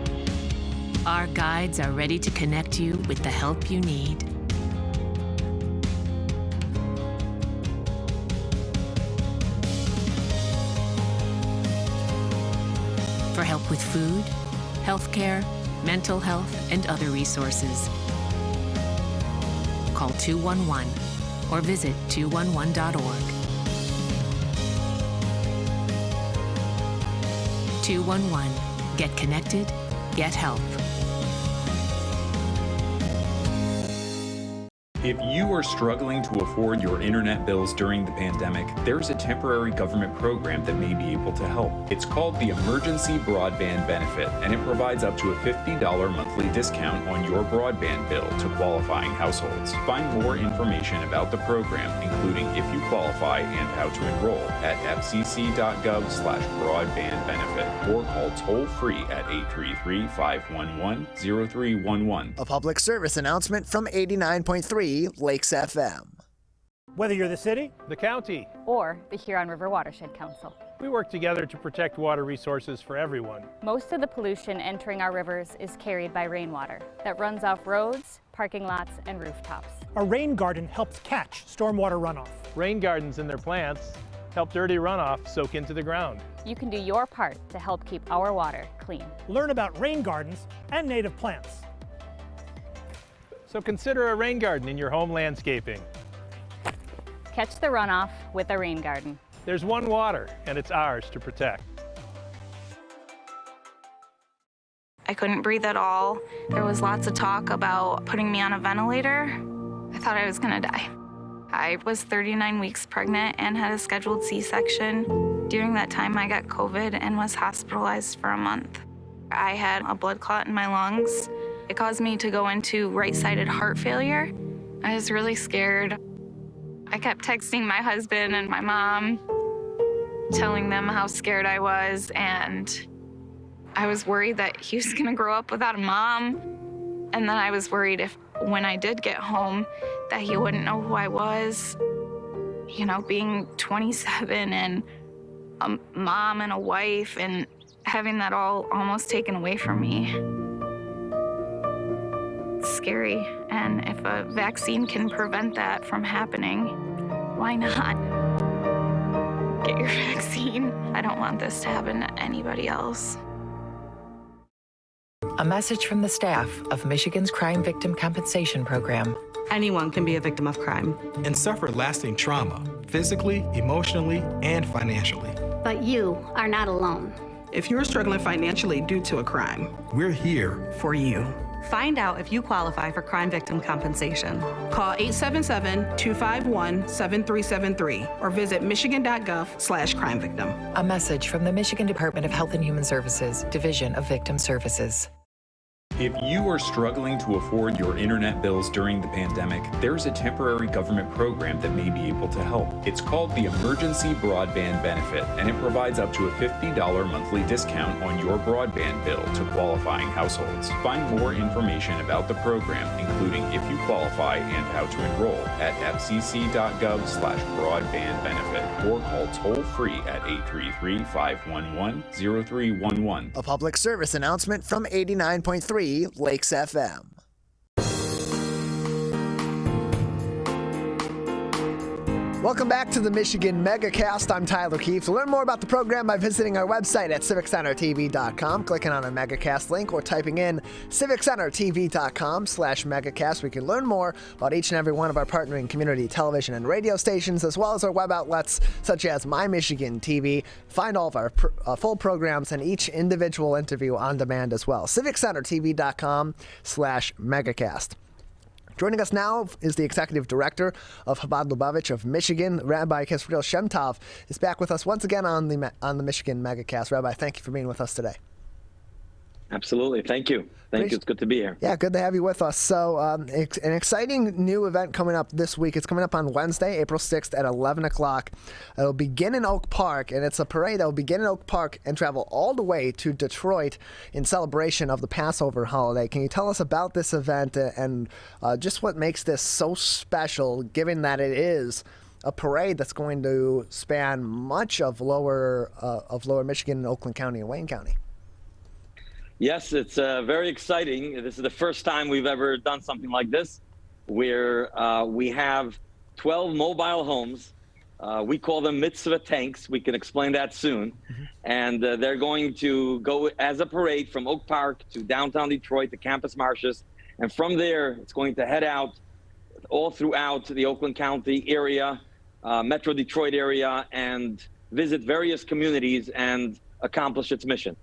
Our guides are ready to connect you with the help you need. For help with food, healthcare, mental health, and other resources. Call 211 or visit 211.org. 211. Get connected, get help. If you are struggling to afford your internet bills during the pandemic, there's a temporary government program that may be able to help. It's called the Emergency Broadband Benefit, and it provides up to a $50 monthly discount on your broadband bill to qualifying households. Find more information about the program, including if you qualify and how to enroll, at fcc.gov/broadbandbenefit or call toll-free at 833-511-0311. A public service announcement from 89.3 Lakes FM. Whether you're the city, the county, or the Huron River Watershed Council, we work together to protect water resources for everyone. Most of the pollution entering our rivers is carried by rainwater that runs off roads, parking lots, and rooftops. A rain garden helps catch stormwater runoff. Rain gardens and their plants help dirty runoff soak into the ground. You can do your part to help keep our water clean. Learn about rain gardens and native plants. So consider a rain garden in your home landscaping. Catch the runoff with a rain garden. There's one water, and it's ours to protect. I couldn't breathe at all. There was lots of talk about putting me on a ventilator. I thought I was gonna die. I was 39 weeks pregnant and had a scheduled C-section. During that time, I got COVID and was hospitalized for a month. I had a blood clot in my lungs. It caused me to go into right-sided heart failure. I was really scared. I kept texting my husband and my mom, telling them how scared I was, and I was worried that he was gonna grow up without a mom. And then I was worried if, when I did get home, that he wouldn't know who I was. You know, being 27 and a mom and a wife and having that all almost taken away from me. It's scary, and if a vaccine can prevent that from happening, why not? Get your vaccine. I don't want this to happen to anybody else. A message from the staff of Michigan's Crime Victim Compensation Program. Anyone can be a victim of crime and suffer lasting trauma, physically, emotionally, and financially. But you are not alone. If you're struggling financially due to a crime, we're here for you. Find out if you qualify for crime victim compensation. Call 877-251-7373 or visit michigan.gov/crime-victim. A message from the Michigan Department of Health and Human Services, Division of Victim Services. If you are struggling to afford your internet bills during the pandemic, there's a temporary government program that may be able to help. It's called the Emergency Broadband Benefit, and it provides up to a $50 monthly discount on your broadband bill to qualifying households. Find more information about the program, including if you qualify and how to enroll, at fcc.gov/broadbandbenefit or call toll-free at 833-511-0311. A public service announcement from 89.3 Lakes FM. Welcome back to the Michigan Megacast. I'm Tyler Keefe. To learn more about the program by visiting our website at civiccentertv.com, clicking on a Megacast link, or typing in civiccentertv.com/Megacast. We can learn more about each and every one of our partnering community television and radio stations, as well as our web outlets such as My Michigan TV. Find all of our full programs and each individual interview on demand as well. civiccentertv.com/Megacast. Joining us now is the Executive Director of Chabad Lubavitch of Michigan. Rabbi Kasriel Shemtov is back with us once again on the Michigan Megacast. Rabbi, thank you for being with us today. Absolutely. Thank you. Thank you. It's good to be here. Yeah, good to have you with us. So an exciting new event coming up this week. It's coming up on Wednesday, April 6th at 11 o'clock. It'll begin in Oak Park, and it's a parade that will begin in Oak Park and travel all the way to Detroit in celebration of the Passover holiday. Can you tell us about this event and just what makes this so special, given that it is a parade that's going to span much of lower Michigan, Oakland County, and Wayne County? Yes, it's very exciting. This is the first time we've ever done something like this, where we have 12 mobile homes. We call them Mitzvah tanks. We can explain that soon. Mm-hmm. And they're going to go as a parade from Oak Park to downtown Detroit, to Campus Martius. And from there, it's going to head out all throughout the Oakland County area, Metro Detroit area, and visit various communities and accomplish its mission.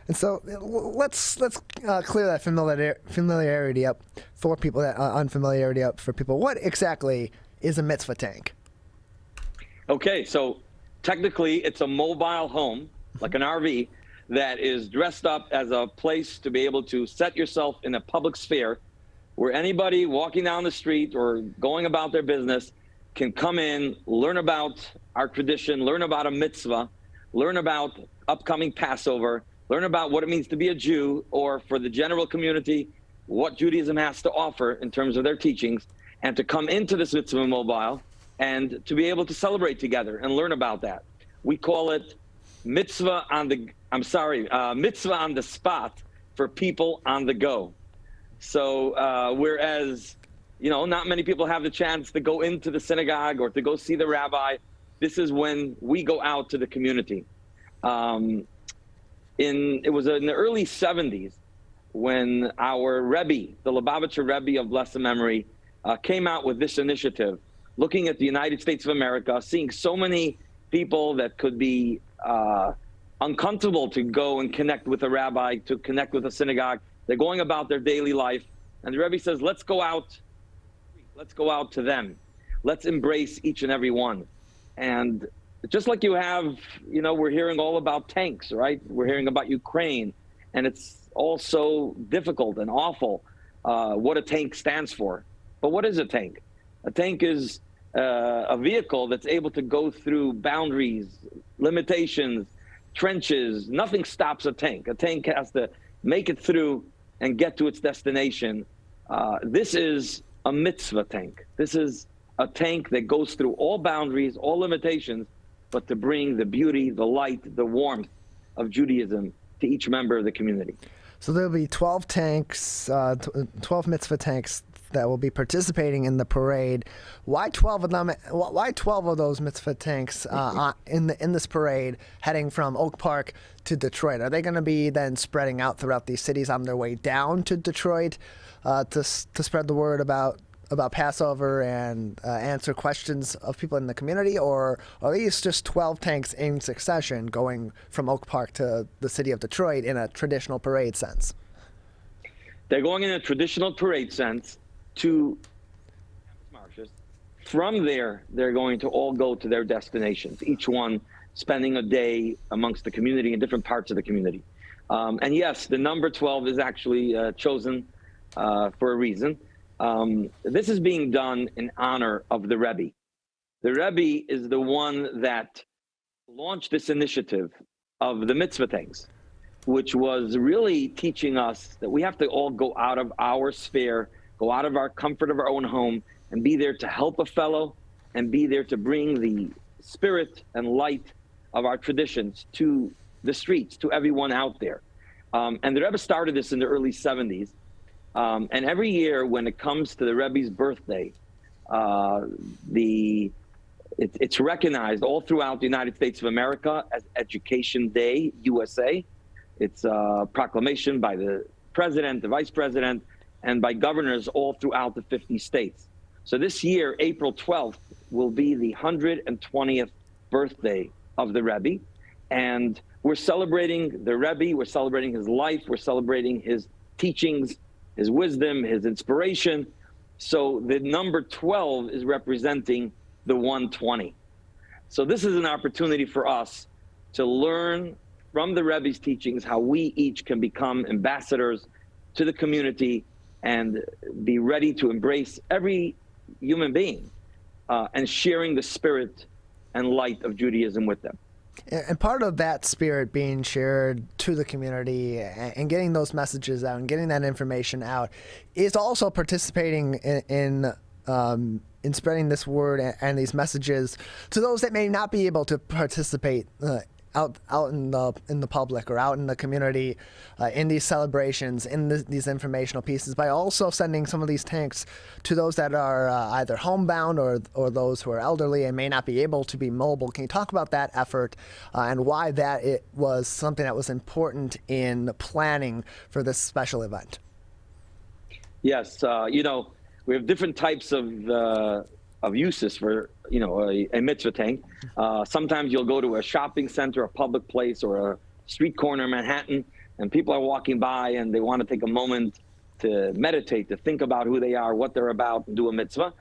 And so let's clear that familiarity up for people, that unfamiliarity up for people. What exactly is a mitzvah tank? Okay, so technically it's a mobile home, like an RV, that is dressed up as a place to be able to set yourself in a public sphere where anybody walking down the street or going about their business can come in, learn about our tradition, learn about a mitzvah, learn about upcoming Passover, learn about what it means to be a Jew, or for the general community, what Judaism has to offer in terms of their teachings, and to come into this mitzvah mobile and to be able to celebrate together and learn about that. We call it mitzvah on the spot for people on the go. So whereas, not many people have the chance to go into the synagogue or to go see the rabbi, this is when we go out to the community. It was in the early 70s when our Rebbe, the Lubavitcher Rebbe of blessed memory, came out with this initiative, looking at the United States of America, seeing so many people that could be uncomfortable to go and connect with a rabbi, to connect with a synagogue. They're going about their daily life. And the Rebbe says, let's go out to them. Let's embrace each and every one. And just like you have, we're hearing all about tanks, right? We're hearing about Ukraine, and it's all so difficult and awful what a tank stands for. But what is a tank? A tank is a vehicle that's able to go through boundaries, limitations, trenches. Nothing stops a tank. A tank has to make it through and get to its destination. This is a mitzvah tank. This is a tank that goes through all boundaries, all limitations, but to bring the beauty, the light, the warmth of Judaism to each member of the community. So there'll be 12 tanks, 12 mitzvah tanks that will be participating in the parade. Why 12 of them? Why 12 of those mitzvah tanks in this parade heading from Oak Park to Detroit? Are they going to be then spreading out throughout these cities on their way down to Detroit to spread the word about Passover and answer questions of people in the community, or are these just 12 tanks in succession going from Oak Park to the city of Detroit in a traditional parade sense? They're going in a traditional parade sense to marches. From there, they're going to all go to their destinations, each one spending a day amongst the community in different parts of the community. And yes, the number 12 is actually chosen for a reason. This is being done in honor of the Rebbe. The Rebbe is the one that launched this initiative of the mitzvah tanks, which was really teaching us that we have to all go out of our sphere, go out of our comfort of our own home, and be there to help a fellow, and be there to bring the spirit and light of our traditions to the streets, to everyone out there. And the Rebbe started this in the early 70s. And every year when it comes to the Rebbe's birthday, it's recognized all throughout the United States of America as Education Day, USA. It's a proclamation by the president, the vice president, and by governors all throughout the 50 states. So this year, April 12th, will be the 120th birthday of the Rebbe. And we're celebrating the Rebbe, we're celebrating his life, we're celebrating his teachings, his wisdom, his inspiration. So the number 12 is representing the 120. So this is an opportunity for us to learn from the Rebbe's teachings how we each can become ambassadors to the community and be ready to embrace every human being and sharing the spirit and light of Judaism with them. And part of that spirit being shared to the community and getting those messages out and getting that information out is also participating in spreading this word and these messages to those that may not be able to participate out in the public or out in the community in these celebrations, in these informational pieces, by also sending some of these tanks to those that are either homebound or those who are elderly and may not be able to be mobile. Can you talk about that effort and why it was something that was important in planning for this special event? Yes, we have different types of uses for a mitzvah tank. Sometimes you'll go to a shopping center, a public place, or a street corner in Manhattan, and people are walking by and they want to take a moment to meditate, to think about who they are, what they're about, and do a mitzvah.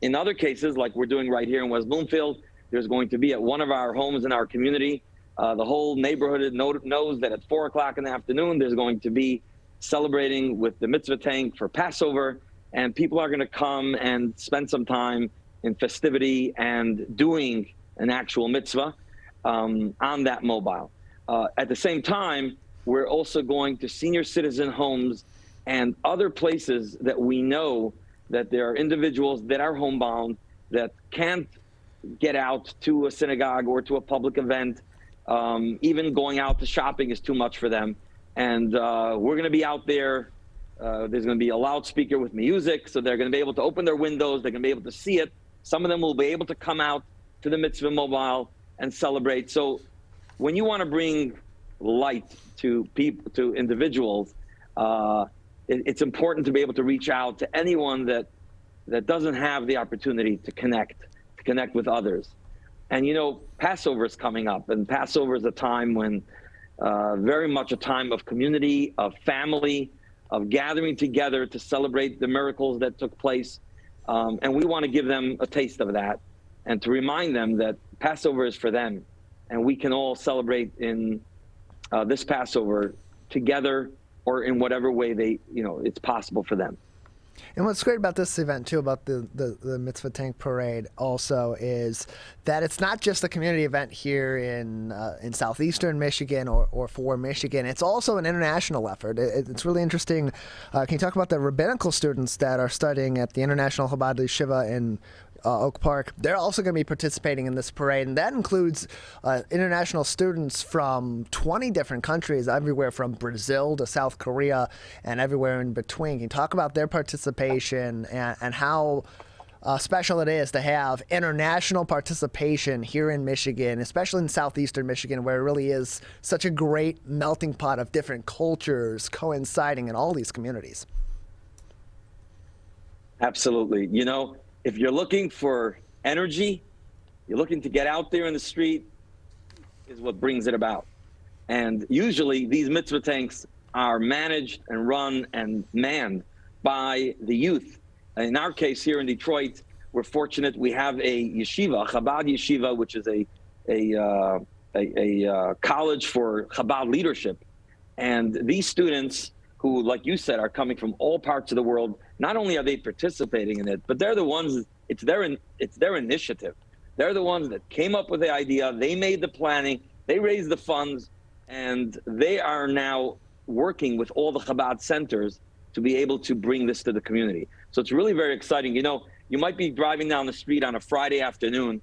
In other cases, like we're doing right here in West Bloomfield, there's going to be at one of our homes in our community, the whole neighborhood knows that at 4 o'clock in the afternoon, there's going to be celebrating with the mitzvah tank for Passover, and people are going to come and spend some time in festivity and doing an actual mitzvah on that mobile. At the same time, we're also going to senior citizen homes and other places that we know that there are individuals that are homebound that can't get out to a synagogue or to a public event. Even going out to shopping is too much for them. And we're going to be out there. There's going to be a loudspeaker with music, so they're going to be able to open their windows. They're going to be able to see it. Some of them will be able to come out to the mitzvah mobile and celebrate. So when you want to bring light to people, to individuals, it's important to be able to reach out to anyone that doesn't have the opportunity to connect with others. And Passover is coming up, and Passover is a time when very much a time of community, of family, of gathering together to celebrate the miracles that took place. And we want to give them a taste of that and to remind them that Passover is for them, and we can all celebrate in this Passover together or in whatever way it's possible for them. And what's great about this event, too, about the Mitzvah Tank Parade also, is that it's not just a community event here in southeastern Michigan or for Michigan. It's also an international effort. It's really interesting. Can you talk about the rabbinical students that are studying at the International Chabad Yeshiva in Oak Park? They're also going to be participating in this parade, and that includes international students from 20 different countries, everywhere from Brazil to South Korea and everywhere in between. Can you talk about their participation and how special it is to have international participation here in Michigan, especially in southeastern Michigan, where it really is such a great melting pot of different cultures coinciding in all these communities? Absolutely. If you're looking for energy, you're looking to get out there in the street, is what brings it about. And usually these mitzvah tanks are managed and run and manned by the youth. In our case here in Detroit, we're fortunate we have a yeshiva, Chabad Yeshiva, which is a college for Chabad leadership. And these students who, like you said, are coming from all parts of the world, not only are they participating in it, but they're the ones, it's their initiative. They're the ones that came up with the idea, they made the planning, they raised the funds, and they are now working with all the Chabad centers to be able to bring this to the community. So it's really very exciting. You might be driving down the street on a Friday afternoon,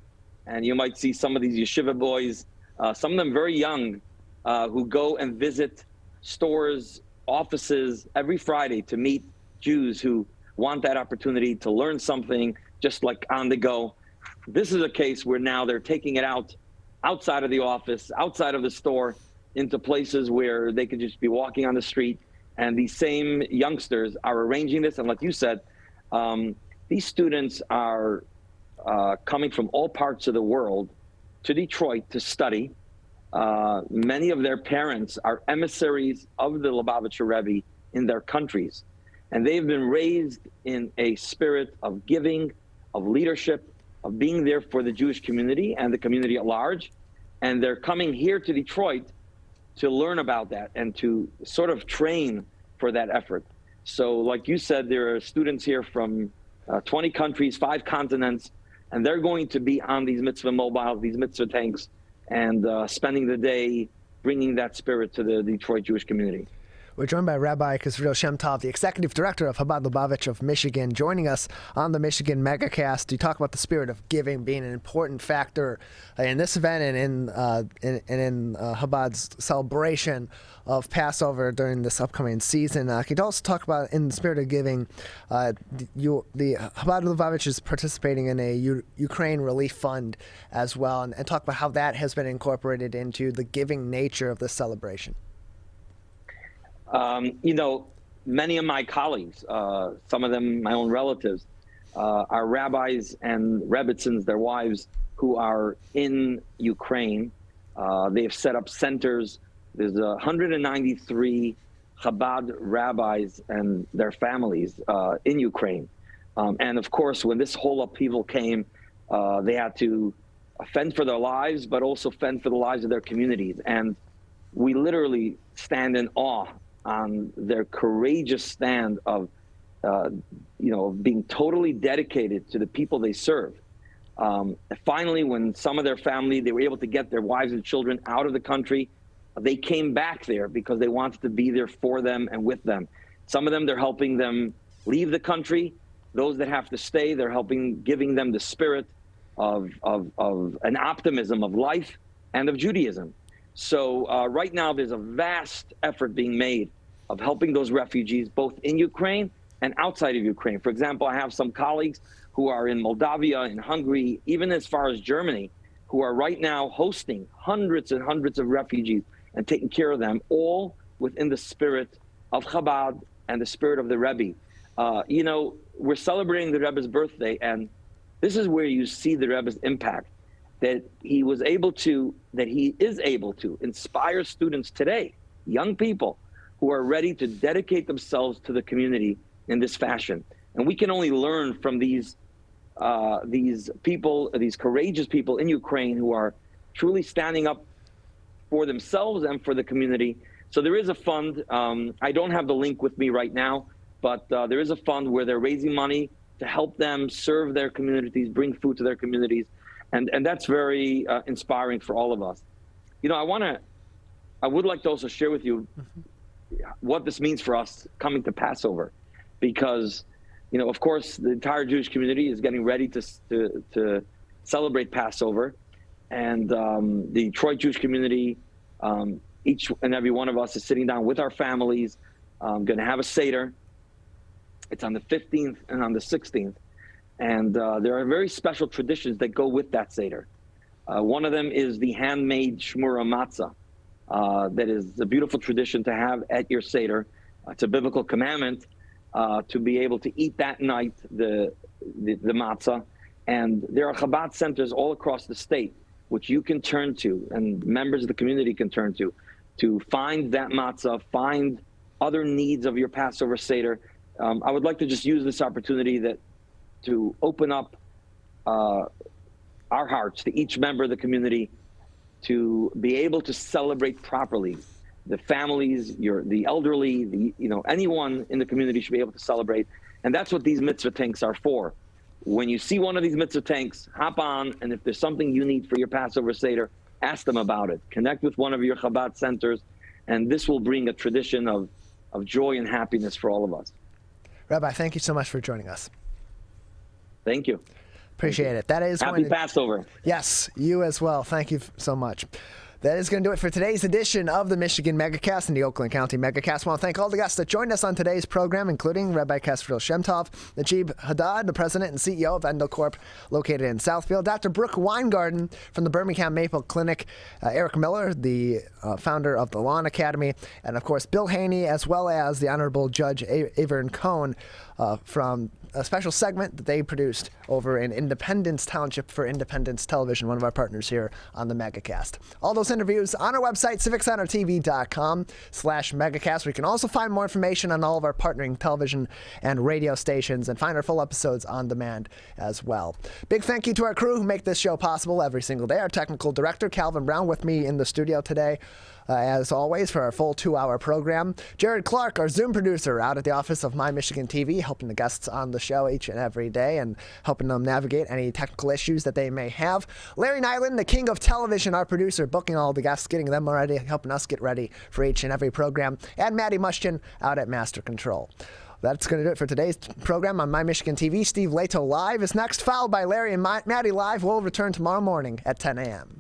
and you might see some of these yeshiva boys, some of them very young, who go and visit stores, offices every Friday to meet Jews who want that opportunity to learn something, just like on the go. This is a case where now they're taking it outside of the office, outside of the store, into places where they could just be walking on the street. And these same youngsters are arranging this. And like you said, these students are coming from all parts of the world to Detroit to study. Many of their parents are emissaries of the Lubavitcher Rebbe in their countries. And they've been raised in a spirit of giving, of leadership, of being there for the Jewish community and the community at large. And they're coming here to Detroit to learn about that and to sort of train for that effort. So like you said, there are students here from 20 countries, 5 continents, and they're going to be on these mitzvah mobiles, these mitzvah tanks, and spending the day bringing that spirit to the Detroit Jewish community. We're joined by Rabbi Kasriel Shemtov, the Executive Director of Chabad Lubavitch of Michigan, joining us on the Michigan Megacast to talk about the spirit of giving being an important factor in this event and in Chabad's celebration of Passover during this upcoming season. Can you also talk about, in the spirit of giving, the Chabad Lubavitch is participating in a Ukraine relief fund as well, and talk about how that has been incorporated into the giving nature of this celebration? Many of my colleagues, some of them my own relatives, are rabbis and rebbitzins, their wives, who are in Ukraine. They've set up centers. There's 193 Chabad rabbis and their families in Ukraine. And of course, when this whole upheaval came, they had to fend for their lives, but also fend for the lives of their communities. And we literally stand in awe on their courageous stand of, being totally dedicated to the people they serve. Finally, when some of their family, they were able to get their wives and children out of the country, they came back there because they wanted to be there for them and with them. Some of them, they're helping them leave the country. Those that have to stay, they're giving them the spirit of an optimism of life and of Judaism. So right now, there's a vast effort being made of helping those refugees, both in Ukraine and outside of Ukraine. For example, I have some colleagues who are in Moldavia, in Hungary, even as far as Germany, who are right now hosting hundreds and hundreds of refugees and taking care of them, all within the spirit of Chabad and the spirit of the Rebbe. We're celebrating the Rebbe's birthday, and this is where you see the Rebbe's impact, that he is able to inspire students today, young people, who are ready to dedicate themselves to the community in this fashion. And we can only learn from these these people, these courageous people in Ukraine who are truly standing up for themselves and for the community. So there is a fund. I don't have the link with me right now, but there is a fund where they're raising money to help them serve their communities, bring food to their communities. And that's very inspiring for all of us. You know, I would like to also share with you what this means for us coming to Passover, because, you know, of course, the entire Jewish community is getting ready to celebrate Passover. And the Detroit Jewish community, each and every one of us is sitting down with our families, going to have a Seder. It's on the 15th and on the 16th. And there are very special traditions that go with that Seder. One of them is the handmade shmura matzah. That is a beautiful tradition to have at your Seder. It's a biblical commandment to be able to eat that night, the matzah. And there are Chabad centers all across the state which you can turn to and members of the community can turn to find that matzah, find other needs of your Passover Seder. I would like to just use this opportunity to open up our hearts to each member of the community to be able to celebrate properly. The families, the elderly, anyone in the community should be able to celebrate. And that's what these mitzvah tanks are for. When you see one of these mitzvah tanks, hop on, and if there's something you need for your Passover Seder, ask them about it. Connect with one of your Chabad centers, and this will bring a tradition of joy and happiness for all of us. Rabbi, thank you so much for joining us. Thank you. Appreciate it. That is Happy Passover. Yes, you as well. Thank you so much. That is going to do it for today's edition of the Michigan Megacast and the Oakland County Megacast. I want to thank all the guests that joined us on today's program, including Rabbi Kasriel Shemtov, Najib Haddad, the president and CEO of EndoCorp, located in Southfield, Dr. Brooke Weingarten from the Birmingham Maple Clinic, Eric Miller, the founder of the Lawn Academy, and of course Bill Haney, as well as the Honorable Judge Avern Cohn from a special segment that they produced over in Independence Township for Independence Television, one of our partners here on the Megacast. All those interviews on our website, civiccentertv.com/Megacast. We can also find more information on all of our partnering television and radio stations and find our full episodes on demand as well. Big thank you to our crew who make this show possible every single day. Our technical director, Calvin Brown, with me in the studio today. As always, for our full 2-hour program. Jared Clark, our Zoom producer, out at the office of My Michigan TV, helping the guests on the show each and every day and helping them navigate any technical issues that they may have. Larry Nyland, the king of television, our producer, booking all the guests, getting them ready, helping us get ready for each and every program. And Maddie Mushkin out at Master Control. That's going to do it for today's program on My Michigan TV. Steve Leto Live is next, followed by Larry and Maddie Live. We'll return tomorrow morning at 10 a.m.